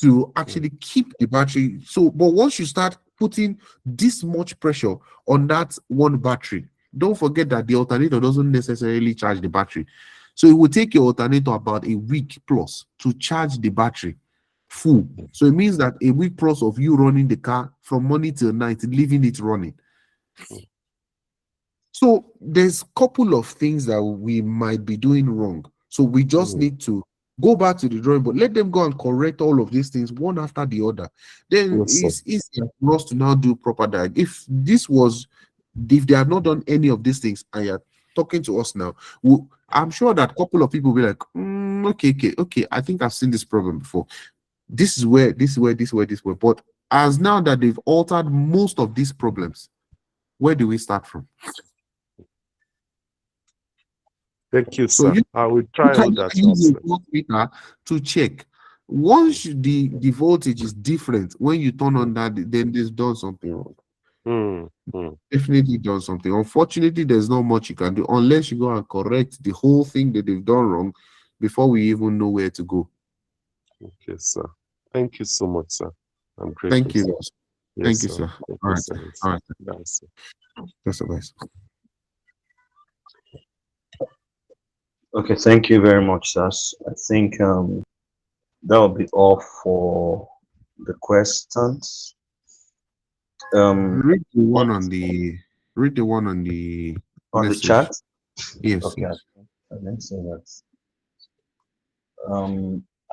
to actually keep the battery. So, but once you start putting this much pressure on that one battery, don't forget that the alternator doesn't necessarily charge the battery. So it will take your alternator about a week plus to charge the battery full. So it means that a week plus of you running the car from morning till night, leaving it running. So there's a couple of things that we might be doing wrong. So we just need to go back to the drawing board. Let them go and correct all of these things one after the other. Then it's easier for us to now do proper diagnosis. If they have not done any of these things and you're talking to us now, I'm sure that a couple of people will be like, okay, I think I've seen this problem before. This is where. But as now that they've altered most of these problems, where do we start from? Thank you, sir. I will try all that. Use a voltmeter to check. Once the voltage is different, when you turn on that, then there's done something wrong. Definitely done something. Unfortunately, there's not much you can do unless you go and correct the whole thing that they've done wrong before we even know where to go. Okay, sir. Thank you so much, sir. I'm grateful. Thank you. Yes, Thank you, sir. All right. All right. Yes, sir. That's the best. Okay, thank you very much, Sas. I think that will be all for the questions. Read the one on the on the message. chat. Yes. Okay, Yes. I didn't say that.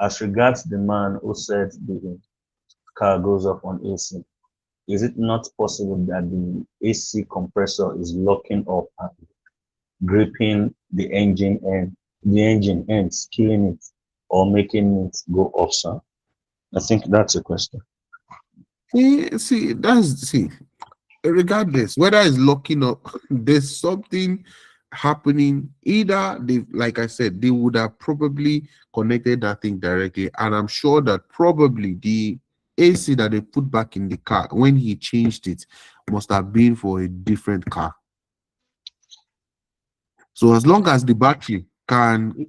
As regards the man who said the car goes off on AC, is it not possible that the AC compressor is locking up and gripping the engine ends, killing it or making it go off, sir? I think that's a question. Regardless whether it's locking up, there's something happening. Either they, like I said, they would have probably connected that thing directly, and I'm sure that probably the AC that they put back in the car when he changed it must have been for a different car. So as long as the battery can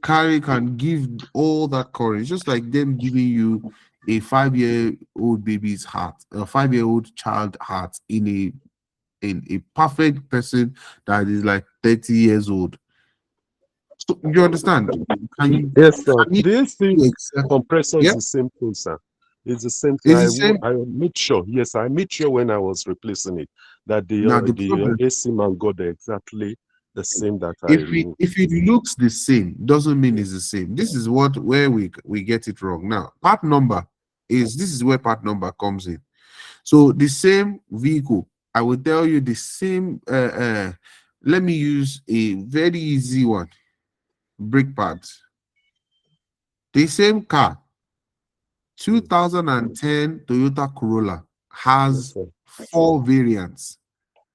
give all that current, just like them giving you a 5-year-old baby's heart, a 5-year-old child heart in a perfect person that is like 30 years old. So you understand? Yes, sir. The AC compressor is the same thing, sir. It's the same thing. I made sure. Yes, I made sure when I was replacing it that the AC man got exactly the same that I If removed. it looks the same, doesn't mean it's the same. This is where we get it wrong. Now, part number this is where part number comes in. So the same vehicle, I will tell you the same. Let me use a very easy one: brake pads. The same car, 2010 Toyota Corolla, Yes, has sir. 4 variants.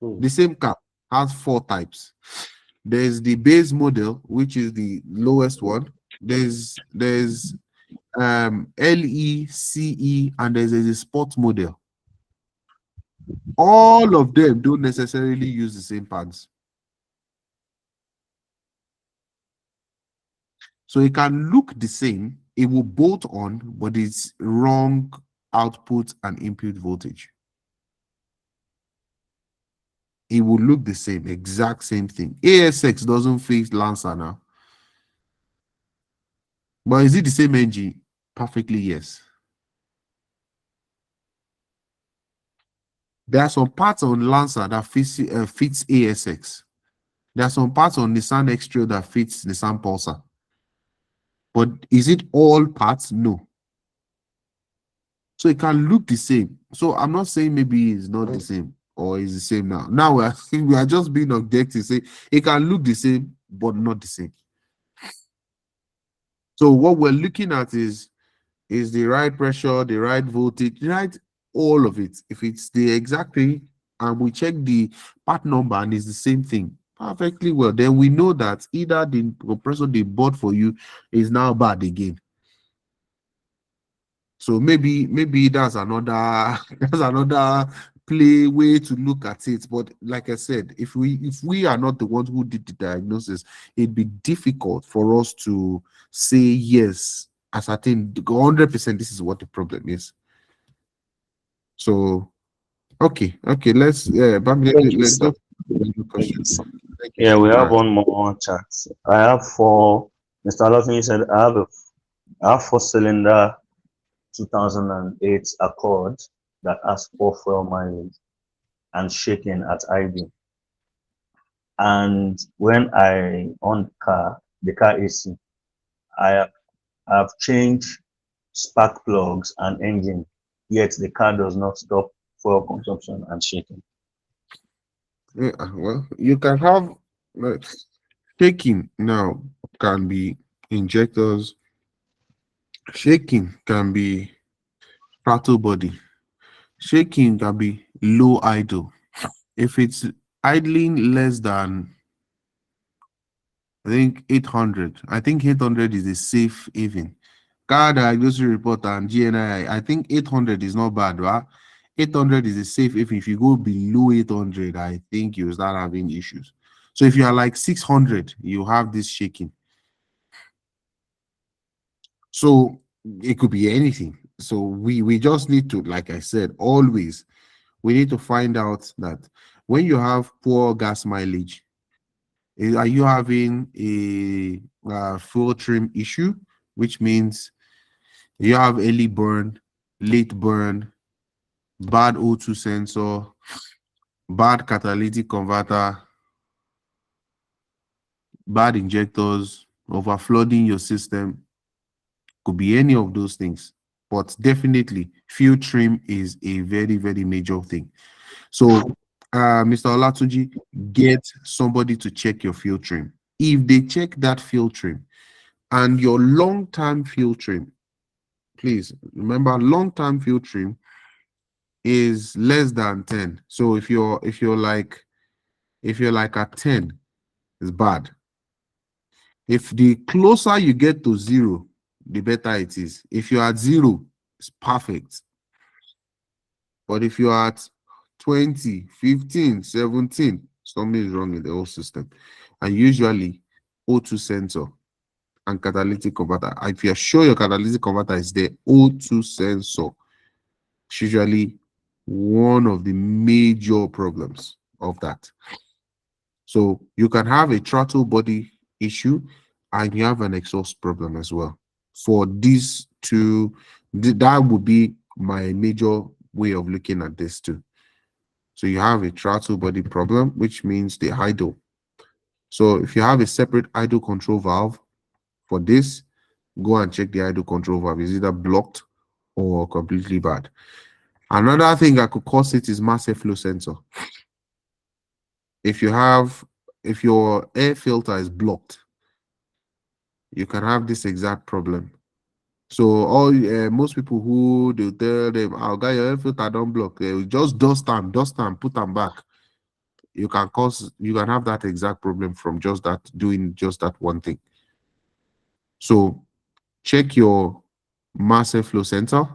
Hmm. The same car has 4 types. There's the base model, which is the lowest one. There's LE, CE, and there's a sport model. All of them don't necessarily use the same pads. So it can look the same, it will bolt on, but it's wrong output and input voltage. It will look the same, exact same thing. ASX doesn't face Lancer now. But is it the same engine? Perfectly yes. There are some parts on Lancer that fits ASX. There are some parts on Nissan X-Trail that fits Nissan Pulsar. But is it all parts? No. So it can look the same. So I'm not saying maybe it's not the same or it's the same now. Now we are just being objective. Say it can look the same, but not the same. So what we're looking at is the right pressure, the right voltage, right, all of it. If it's the exact thing, and we check the part number and it's the same thing perfectly well, then we know that either the compressor they bought for you is now bad again. So maybe that's another way to look at it. But like I said, if we are not the ones who did the diagnosis, it'd be difficult for us to say yes, as I think 100% this is what the problem is. So okay, let's Thank you, let's sir. go to the question. Thank you, Yeah, sir. we All have right. one more chat. I have four. Mr. Lawson said I have four-cylinder 2008 Accord that has poor fuel mileage and shaking at idle. And when I on the car AC, I have changed spark plugs and engine, yet the car does not stop fuel consumption and shaking. Yeah, well, you can have shaking now can be injectors, shaking can be throttle body, shaking can be low idle. If it's idling less than, I think 800, I think 800 is a safe even. Car diagnosis report and GNI, I think 800 is not bad, right? 800 is a safe even. If you go below 800, I think you start having issues. So if you are like 600, you have this shaking. So it could be anything. So we just need to, like I said, always we need to find out that when you have poor gas mileage, are you having a fuel trim issue, which means you have early burn, late burn, bad O2 sensor, bad catalytic converter, bad injectors, overflooding your system? Could be any of those things, but definitely fuel trim is a very, very major thing. So, Mr. Olatunji, get somebody to check your fuel trim. If they check that fuel trim and your long-term fuel trim, please remember long-term fuel trim is less than 10. So if you're like at 10, it's bad. If the closer you get to 0, the better it is. If you're at 0, it's perfect. But if you're at 20, 15, 17, something is wrong in the whole system. And usually O2 sensor and catalytic converter. If you're sure your catalytic converter is there, O2 sensor is usually one of the major problems of that. So you can have a throttle body issue and you have an exhaust problem as well. For these two, that would be my major way of looking at this too. So you have a throttle body problem, which means the idle. So if you have a separate idle control valve for this, go and check the idle control valve. Is either blocked or completely bad. Another thing that could cause it is mass airflow sensor. If your air filter is blocked, you can have this exact problem. So most people who they tell them, "Oh, guy, your air filter don't block," they will just dust them, put them back. You can have that exact problem from just doing just that one thing. So check your mass airflow sensor,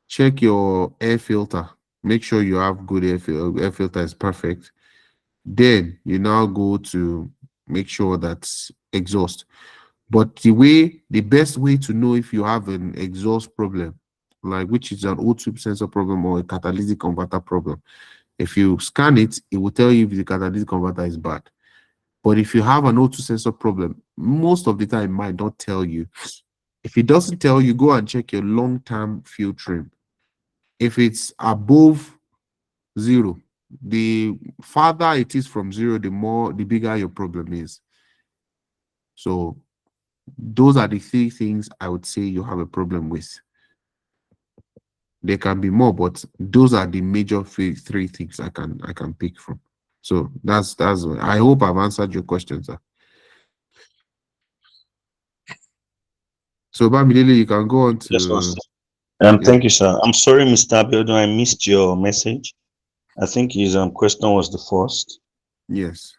check your air filter, make sure you have good air filter is perfect. Then you now go to make sure that's exhaust. But the best way to know if you have an exhaust problem, like which is an O2 sensor problem or a catalytic converter problem, if you scan it, it will tell you if the catalytic converter is bad. But if you have an O2 sensor problem, most of the time it might not tell you. If it doesn't tell you, go and check your long-term fuel trim. If it's above 0, the farther it is from 0, the bigger your problem is. So those are the 3 things I would say you have a problem with. There can be more, but those are the major 3 things I can pick from. So that's I hope I've answered your questions, sir. So Bamidele, you can go on Yes, to thank you, sir. I'm sorry, Mr. Abiodun, I missed your message. I think his question was the first. yes.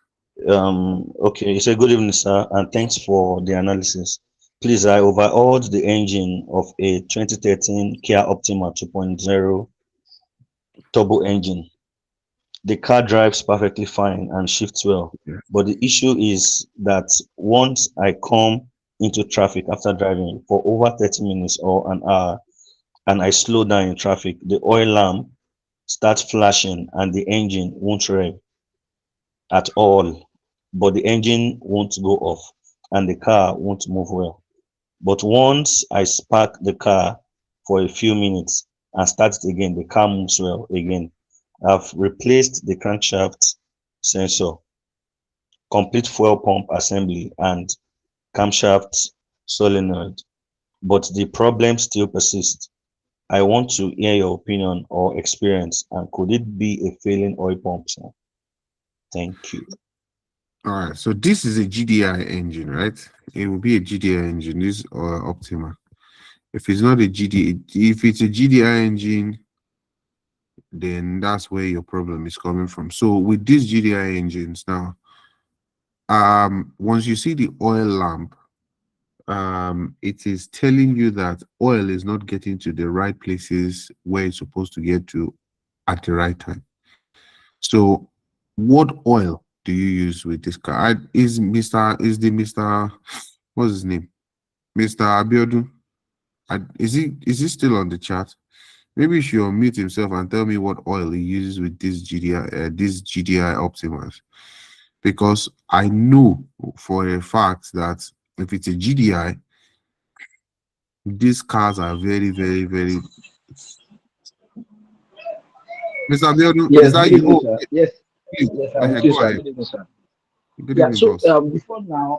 Okay, he said, "Good evening, sir, and thanks for the analysis. Please, I overhauled the engine of a 2013 Kia Optima 2.0 turbo engine. The car drives perfectly fine and shifts well, Yeah. but the issue is that once I come into traffic after driving for over 30 minutes or an hour and I slow down in traffic, the oil lamp starts flashing and the engine won't rev at all, but the engine won't go off and the car won't move well. But once I spark the car for a few minutes and start it again, the car moves well again. I've replaced the crankshaft sensor, complete fuel pump assembly, and camshaft solenoid, but the problem still persists. I want to hear your opinion or experience, and could it be a failing oil pump, sir? Thank you. All right. So this is a GDI engine, right? It will be a GDI engine. This Optima. If it's not a if it's a GDI engine, then that's where your problem is coming from. So with these GDI engines now, once you see the oil lamp, it is telling you that oil is not getting to the right places where it's supposed to get to at the right time. So what oil do you use with this car? Is Mr. What's his name? Mr. Abiodun. Is he still on the chat? Maybe he should unmute himself and tell me what oil he uses with this GDI Optimus. Because I know for a fact that if it's a GDI, these cars are very, very, very. Mr. Abiodun, is Yes, that good you? evening, Oh, sir. Yes, please, yes, I'm with you, go sir. ahead. Good evening, sir. Good Yeah, evening, so boss.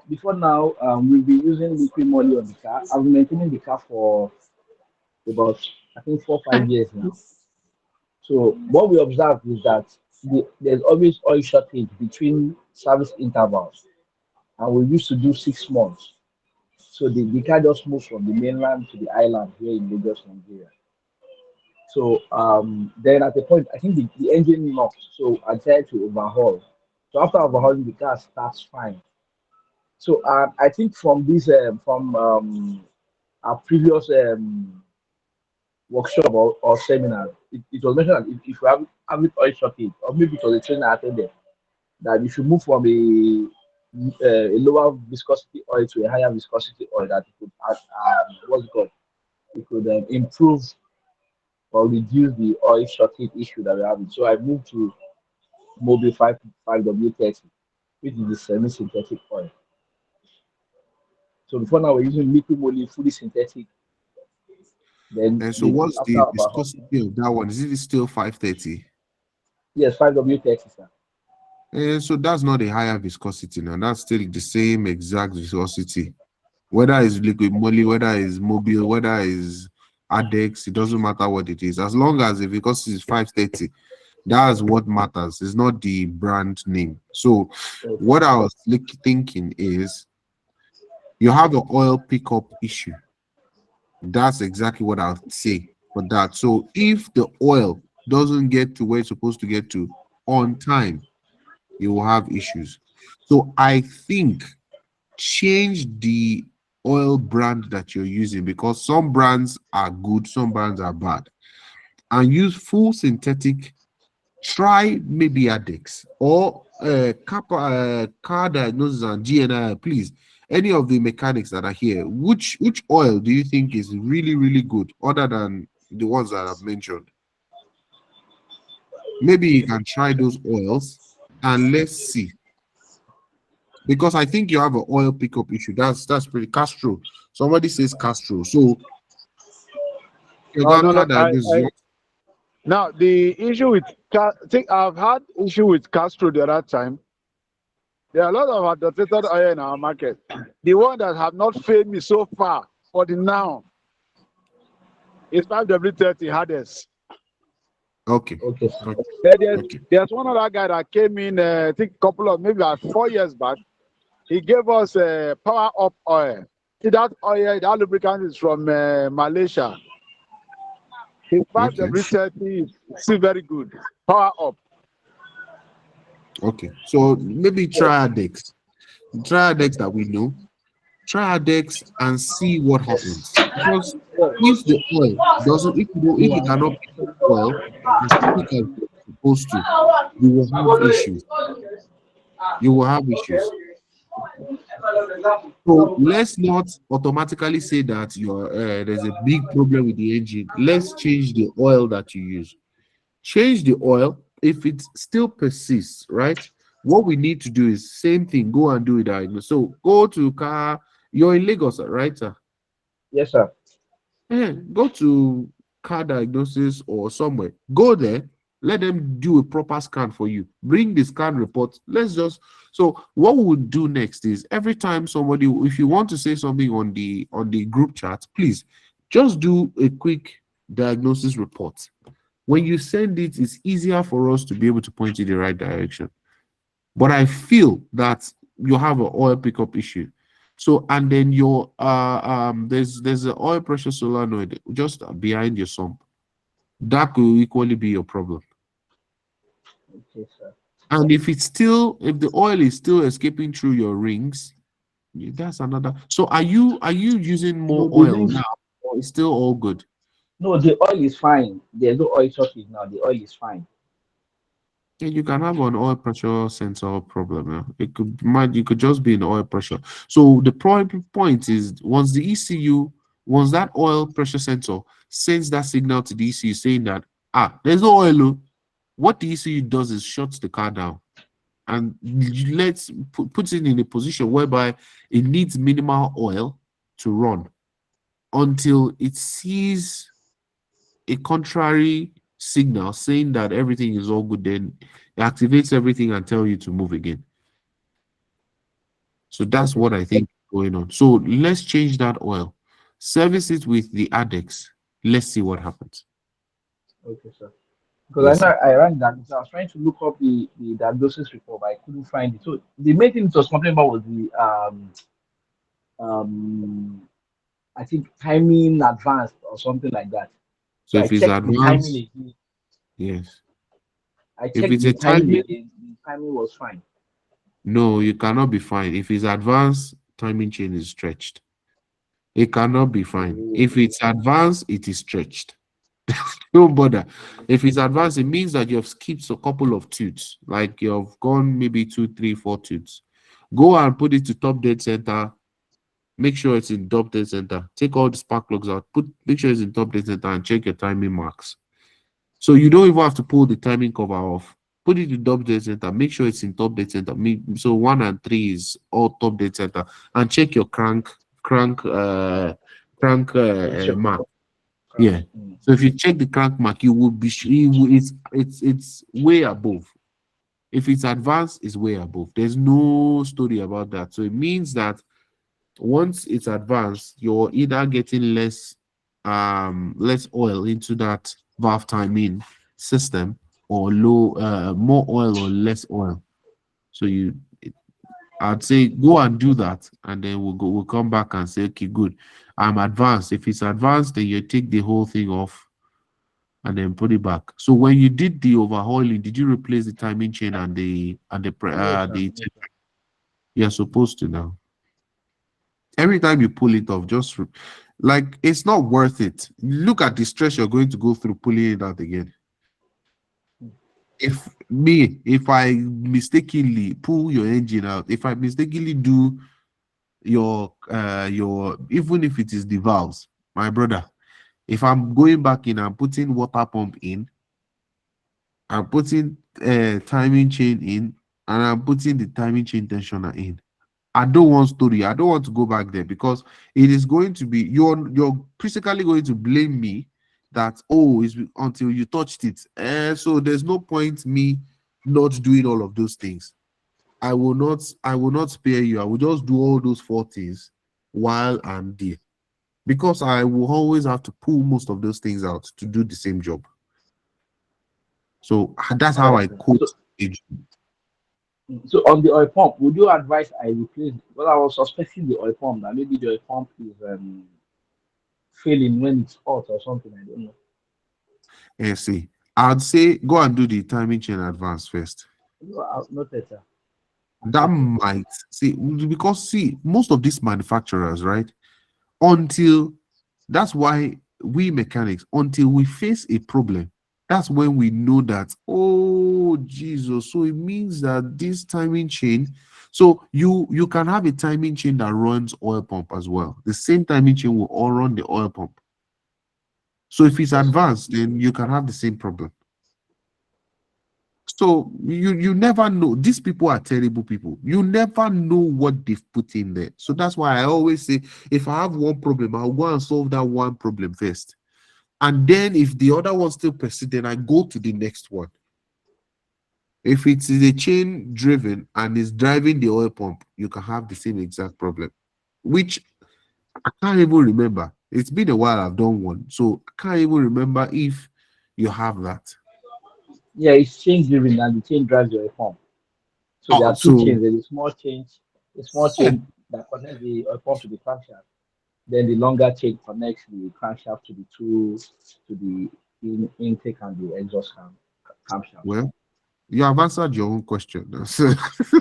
before now, we'll be using liquid moly on the car. I've been maintaining the car for about, I think, 4 or 5 years now. So what we observed is that there's always oil shortage between service intervals, and we used to do 6 months. So the car just moves from the mainland to the island here in Lagos, Nigeria. So then at the point, I think the engine knocked. So I tried to overhaul. So after overhauling, the car starts fine. So I think from this from our previous workshop or seminar, it was mentioned that if you have it oil shortage, or maybe it was a trainer I attended, that you should move from a lower viscosity oil to a higher viscosity oil that it could what's it called? It could improve or reduce the oil shortage issue that we're having. So I moved to Mobile 5W30, which is the semi-synthetic oil. So before now we're using liquid moly, fully synthetic. Then And so what's after the about viscosity of that one? Is it still 530? yes, 5W30, sir. So that's not a higher viscosity now. That's still the same exact viscosity. Whether it's liquid moly, whether it's mobile, whether it's Adex, it doesn't matter what it is. As long as the viscosity is 530, that's what matters. It's not the brand name. So what I was thinking is you have an oil pickup issue. That's exactly what I'll say for that. So if the oil doesn't get to where it's supposed to get to on time, you will have issues. So I think change the oil brand that you're using, because some brands are good, some brands are bad, and use full synthetic. Try maybe Adex or car diagnosis and GNI, please. Any of the mechanics that are here, which oil do you think is really, really good other than the ones that I've mentioned? Maybe you can try those oils and let's see. Because I think you have an oil pickup issue. That's pretty Castro. Somebody says Castro. So you No, got no, car no. diagnosis. Now the issue with think I've had issue with Castro the other time. There are a lot of adulterated oil in our market. The one that have not failed me so far for the now is 5W30 hardest. Okay. Okay. Okay. There's one other guy that came in, I think a couple of maybe like 4 years back. He gave us a power up oil. See that oil, that lubricant is from Malaysia. His 5W30 is still very good. Power up. Okay. So maybe try Adex. Try Adex that we know. Try Adex and see what happens. Because if the oil doesn't, if you cannot pick the oil as quick as you're supposed to, you will have issues. You will have issues. So let's not automatically say that there's a big problem with the engine. Let's change the oil that you use. Change the oil. If it still persists, right? What we need to do is same thing. Go and do it. So go to car. You're in Lagos, right, sir? Yes, sir. Yeah, go to car diagnosis or somewhere. Go there. Let them do a proper scan for you. Bring the scan report. Let's just so what we would do next is every time somebody, if you want to say something on the group chat, please just do a quick diagnosis report. When you send it, it's easier for us to be able to point you in the right direction. But I feel that you have an oil pickup issue. So and then your there's an oil pressure solenoid just behind your sump. That could equally be your problem. Okay, sir. And if the oil is still escaping through your rings, that's another. So are you using No, more the oil rings. now, or it's still all good? No, the oil is fine. There's no oil shortage now. The oil is fine. Yeah, you can have an oil pressure sensor problem. Yeah. You could just be in oil pressure. So the point is once that oil pressure sensor sends that signal to the ECU saying that there's no oil, oh, what the ECU does is shuts the car down and puts it in a position whereby it needs minimal oil to run until it sees a contrary signal saying that everything is all good, then it activates everything and tell you to move again. So that's Okay, what sir. I think is going on. So let's change that oil, service it with the Adex. Let's see what happens. Okay, sir. Because I Yes, know sir. I ran that. So I was trying to look up the diagnosis report, but I couldn't find it. So the main thing it was complaining about was the um I think timing advanced or something like that. So So I if it's checked the timing advanced, again. yes. I If checked it's the a timing timing, again. The timing was fine. no, you cannot be fine. If it's advanced, timing chain is stretched. It cannot be fine. Oh, If it's advanced, it is stretched. Don't bother. If it's advanced, it means that you've skipped a couple of tooths, like you've gone maybe 2, 3, 4 tooths. Go and put it to top dead center. Make sure it's in top dead center. Take all the spark plugs out. Make sure it's in top dead center and check your timing marks. So you don't even have to pull the timing cover off. Put it in top dead center. Make sure it's in top dead center. So 1 and 3 is all top dead center, and check your crank pressure. mark. Yeah. So if you check the crank mark, you will be it's way above. If it's advanced, it's way above. There's no story about that. So it means that once it's advanced, you're either getting less oil into that valve timing system, or more oil or less oil. So I'd say go and do that, and then we'll come back and say, okay, good. I'm advanced. If it's advanced, then you take the whole thing off and then put it back. So when you did the overhauling, did you replace the timing chain and Yes, sir. the you're supposed to now? Every time you pull it off, like it's not worth it. Look at the stress you're going to go through pulling it out again. If I mistakenly pull your engine out, if I mistakenly do your even if it is the valves, my brother, if I'm going back in and putting water pump in, I'm putting timing chain in, and I'm putting the timing chain tensioner in. I don't want story. I don't want to go back there, because it is going to be you're physically going to blame me that, oh, it's until you touched it. So there's no point me not doing all of those things. I will not spare you. I will just do all those 4 things while I'm there, because I will always have to pull most of those things out to do the same job. So that's All how right, I sir. quote So, it. so on the oil pump, would you advise I replace? Well, I was suspecting the oil pump that maybe the oil pump is failing when it's hot or something. I don't know. See, I'd say go and do the timing chain advance first. No, I've noted, sir. I've That noted. might see, because see, most of these manufacturers, right? Until That's why we mechanics, until we face a problem, that's when we know that, oh Jesus. So it means that this timing chain, so you can have a timing chain that runs oil pump as well. The same timing chain will all run the oil pump. So if it's Yes, sir. advanced, then you can have the same problem. So you never know. These people are terrible people. You never know what they've put in there. So that's why I always say, if I have one problem, I'll go and solve that one problem first. And then if the other one still persists, then I go to the next one. If it is a chain driven and is driving the oil pump, you can have the same exact problem, which I can't even remember. It's been a while I've done one, so I can't even remember if you have that. Yeah, it's chain driven and the chain drives the oil pump. So there Oh, are two so chains. There's a small yeah, chain that connects the oil pump to the crankshaft. Then the longer chain connects the crankshaft to the intake and the exhaust camshaft. well, you have answered your own question. So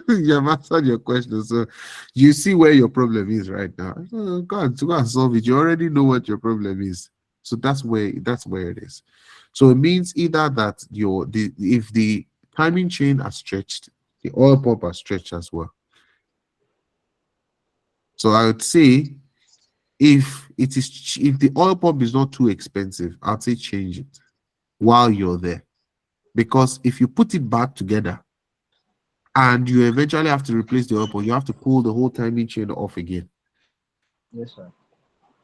you have answered your question. So you see where your problem is right now. Go and solve it. You already know what your problem is. So that's where it is. So it means either that if the timing chain are stretched, the oil pump are stretched as well. So I would say, if the oil pump is not too expensive, I'd say change it while you're there. Because if you put it back together and you eventually have to replace the oil pump, you have to pull the whole timing chain off again. Yes, sir.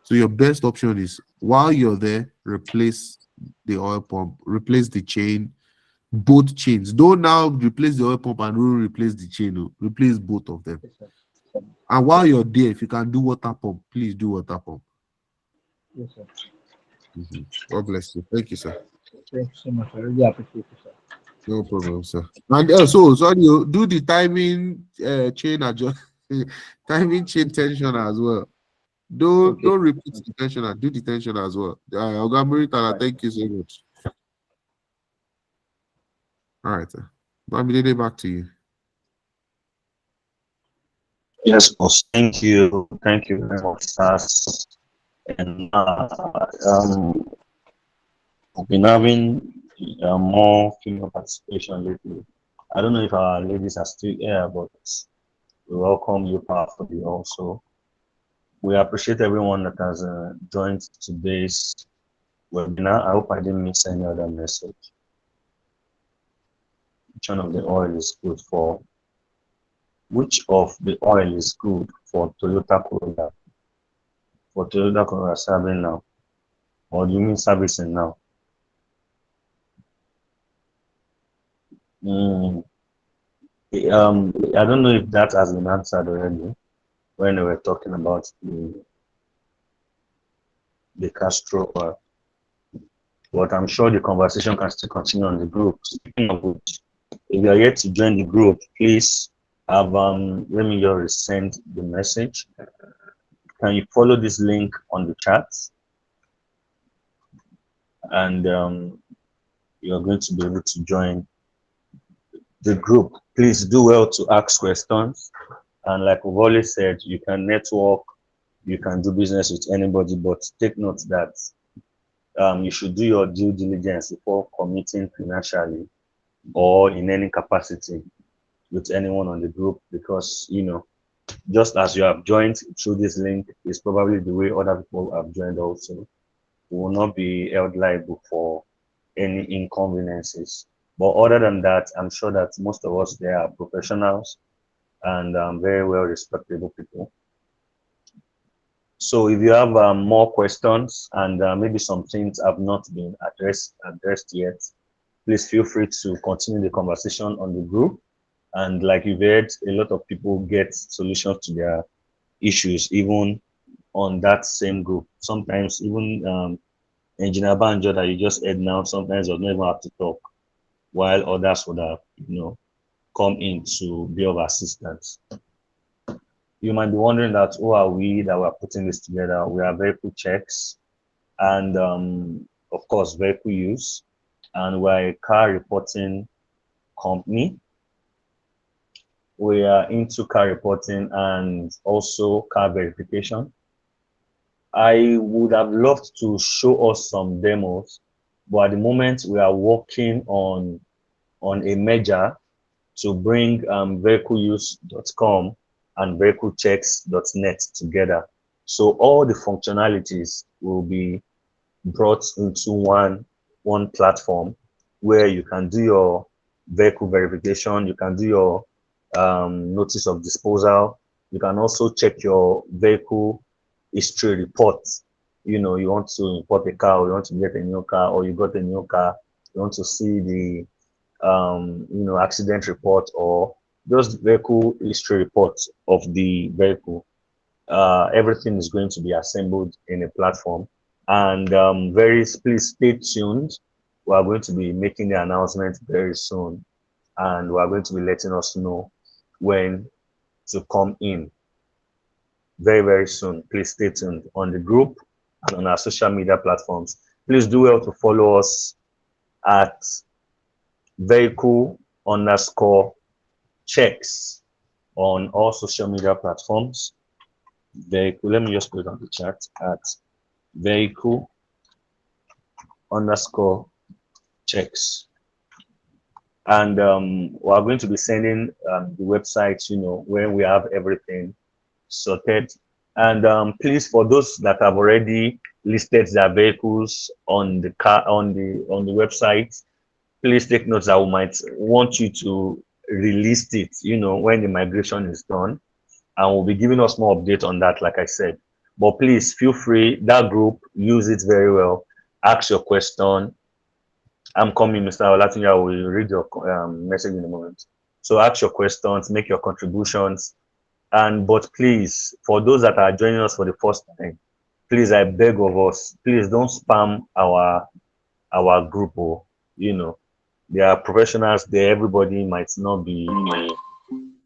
So your best option is, while you're there, replace the oil pump, replace the chain, both chains. Don't now replace the oil pump and don't replace the chain. Replace both of them. Yes, sir. And while you're there, if you can do water pump, please do water pump. Yes, sir. Mhm. God bless you. Thank you, sir. Thank you so much. I really appreciate it, sir. No problem, sir. And so sorry, you do the timing chain adjust, timing chain tension as well. Don't Okay. repeat the tensioner, do the tension as well. Oga Muritala, Right. thank you so much. All right, sir. Bamidele, back to you. Yes, boss. Thank you. Thank you very much, sir. And we've been having more female participation lately. I don't know if our ladies are still here, but we welcome you powerfully also. We appreciate everyone that has joined today's webinar. I hope I didn't miss any other message. Which one of the oil is good for? Which of the oil is good for Toyota Corolla? For Toyota Corolla serving now? Or do you mean servicing now? I don't know if that has been answered already when we were talking about the Castro oil. But I'm sure the conversation can still continue on the group. Speaking of which, if you are yet to join the group, please have let me just resend the message. Can you follow this link on the chat? And you're going to be able to join the group. Please do well to ask questions. And like we've always said, you can network, you can do business with anybody, but take note that you should do your due diligence before committing financially or in any capacity with anyone on the group, because just as you have joined through this link is probably the way other people have joined also. You will not be held liable for any inconveniences. But other than that, I'm sure that most of us there are professionals and very well respectable people. So if you have more questions and maybe some things have not been addressed yet, please feel free to continue the conversation on the group. And like you've heard, a lot of people get solutions to their issues even on that same group. Sometimes even Engineer Banjo that you just heard now, sometimes does not even have to talk, while others would have, come in to be of assistance. You might be wondering that who are we that we're putting this together? We are Vehicle Checks and of course Vehicle Use, and we're a car reporting company. We are into car reporting and also car verification. I would have loved to show us some demos, but at the moment we are working on a merger to bring vehicleuse.com and vehiclechecks.net together. So all the functionalities will be brought into one platform where you can do your vehicle verification, you can do your notice of disposal, you can also check your vehicle history report. You want to import a car, or you want to get a new car, or you got a new car, you want to see the accident report or just vehicle history report of the vehicle. Everything is going to be assembled in a platform, and please stay tuned. We are going to be making the announcement very soon, and we are going to be letting us know when to come in very, very soon. Please stay tuned on the group and on our social media platforms. Please do well to follow us at vehicle_checks on all social media platforms. Vehicle, let me just put it on the chat at vehicle_checks. And we are going to be sending the website, when we have everything sorted. And please, for those that have already listed their vehicles on the website, please take note that we might want you to release it, when the migration is done, and we'll be giving us more update on that, like I said. But please feel free, that group, use it very well. Ask your question. I'm coming, Mr. Olatunji. I will read your message in a moment. So ask your questions, make your contributions. But please, for those that are joining us for the first time, please, I beg of us, please don't spam our group. There are professionals there. Everybody might not be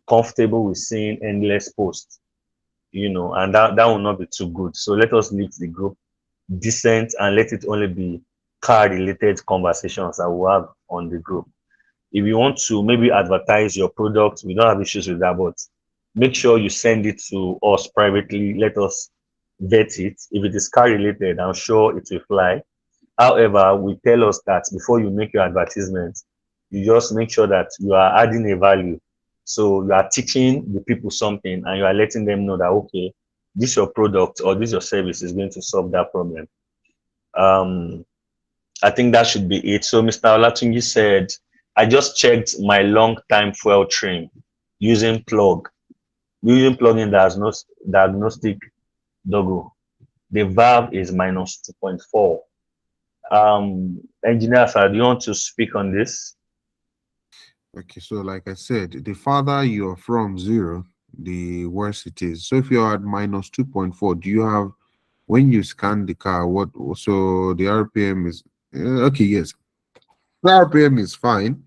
comfortable with seeing endless posts, and that will not be too good. So let us leave the group decent and let it only be car related conversations that we have on the group. If you want to maybe advertise your product, we don't have issues with that, but make sure you send it to us privately. Let us vet it. If it is car related, I'm sure it will fly. However, we tell us that before you make your advertisement, you just make sure that you are adding a value. So you are teaching the people something and you are letting them know that, okay, this your product or this your service is going to solve that problem. I think that should be it. So Mr. Olatunji said, I just checked my long time fuel trim using plug-in diagnostic doggo. The valve is minus 2.4. Engineer, sir, do you want to speak on this? Okay, so like I said, the farther you're from zero, the worse it is. So if you're at minus 2.4, do you have, when you scan the car, what, so the RPM is, okay, yes, the RPM is fine.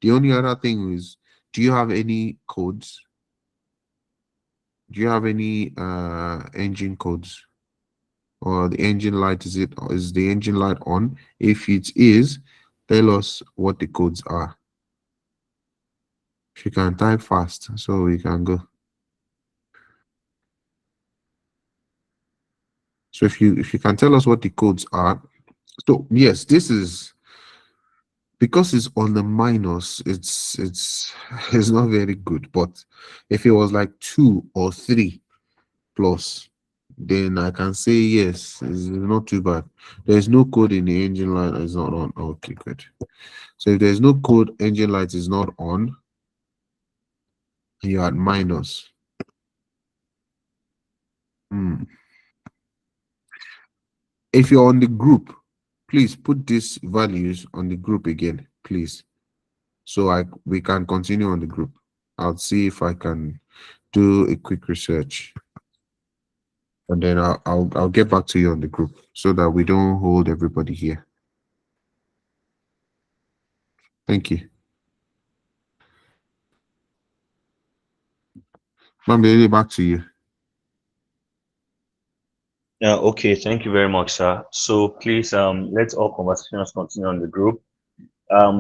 The only other thing is, do you have any codes? Do you have any engine codes? Or the engine light, is the engine light on? If it is, tell us what the codes are. If you can type fast so we can go. So if you can tell us what the codes are. So yes, this is because it's on the minus, it's it's not very good. But if it was like 2 or 3 plus, then I can say yes, it's not too bad. There's no code in the engine light, it's not on. Okay, good. So if there's no code, engine light is not on, you're at minus. Hmm. If you're on the group, please put these values on the group again, please. So we can continue on the group. I'll see if I can do a quick research, and then I'll get back to you on the group so that we don't hold everybody here. Thank you. Ma'am, back to you. Yeah, okay, thank you very much, sir. So please, let all conversations continue on the group.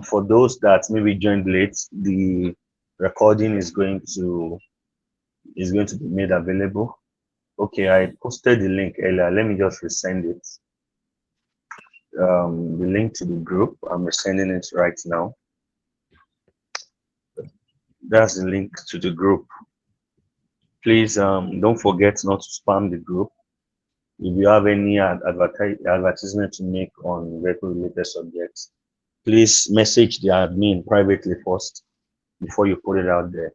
For those that maybe joined late, the recording is going to be made available. Okay, I posted the link earlier. Let me just resend it. The link to the group. I'm resending it right now. That's the link to the group. Please, don't forget not to spam the group. If you have any advertisement to make on vehicle related subjects, please message the admin privately first before you put it out there.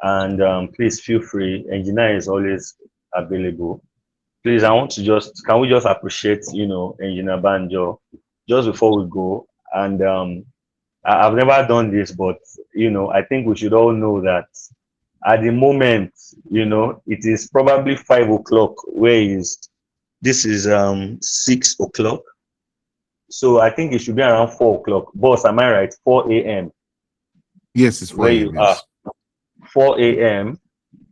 And please feel free. Engineer is always available. Please, I want to can we just appreciate, Engineer Banjo just before we go? And I've never done this, but I think we should all know that at the moment, it is probably 5 o'clock. This is 6 o'clock. So I think it should be around 4 o'clock. Boss, am I right? 4 a.m. Yes, it's 4 where you a.m. are. Yes. 4 a.m.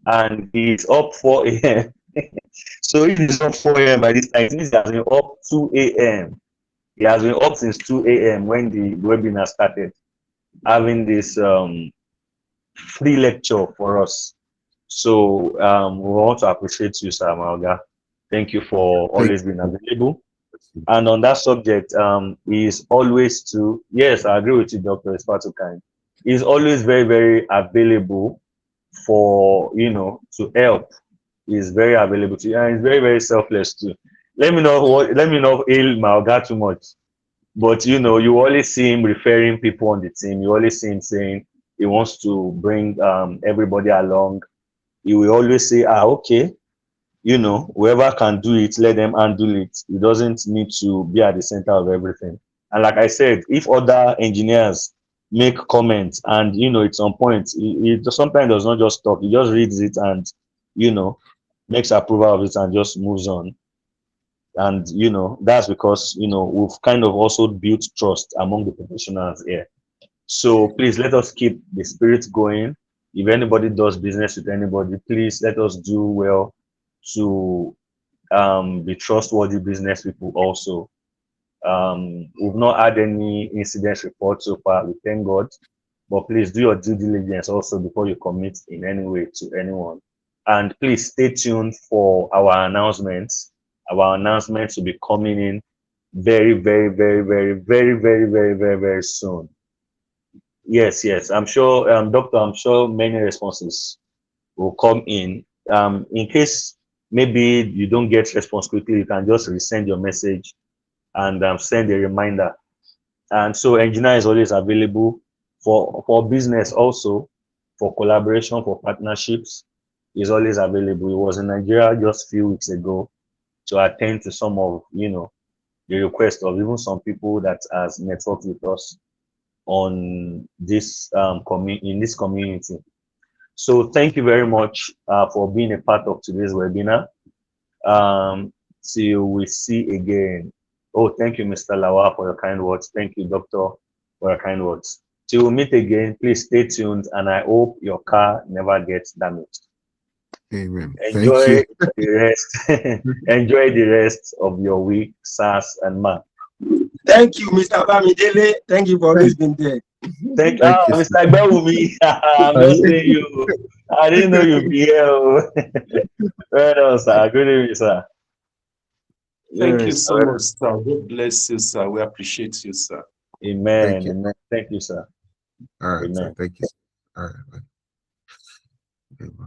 and he's up 4 a.m. So if he's up 4 a.m. by this time, it means he has been up 2 a.m. He has been up since 2 a.m. when the webinar started, having this free lecture for us. So we want to appreciate you, Sir Malga. Thank you for Thank always being available. you. And on that subject, is always to, yes, I agree with you, Dr. Espatukan. He's always very, very available for, to help. He's very available to you, and he's very, very selfless too. Let me know ill Malga too much. But you always see him referring people on the team. You always see him saying he wants to bring everybody along. He will always say, okay, whoever can do it, let them handle it. He doesn't need to be at the center of everything. And like I said, if other engineers make comments and it's on point, he sometimes does not just stop. He just reads it and you know makes approval of it and just moves on. And that's because we've kind of also built trust among the professionals here. So please let us keep the spirit going. If anybody does business with anybody, please let us do well to be trustworthy business people also. We've not had any incident reports so far, we thank God. But please do your due diligence also before you commit in any way to anyone. And please stay tuned for our announcements. Our announcements will be coming in very, very, very, very, very, very, very, very, very soon. Yes, yes. I'm sure, Doctor, I'm sure many responses will come in. In case maybe you don't get response quickly, you can just resend your message and send a reminder. And so engineer is always available for business also, for collaboration, for partnerships. Is always available. He was in Nigeria just a few weeks ago to attend to some of the request of even some people that has networked with us on this in this community. So thank you very much for being a part of today's webinar. Till we see again. Oh, thank you, Mr. Lawa, for your kind words. Thank you, Doctor, for your kind words. Till we meet again, please stay tuned, and I hope your car never gets damaged. Amen. Enjoy the rest. Enjoy the rest of your week, SARS and MA. Thank you, Mr. Bamidele. Thank you for always being there. Thank you, Mr. Gbawumi. I'm just saying you. I didn't know you'd be here. Well, sir. Good evening, sir. Thank you so much, sir. God bless you, sir. We appreciate you, sir. Amen. Amen. Thank you, sir. All right, Amen. sir. Thank you. All right. Bye.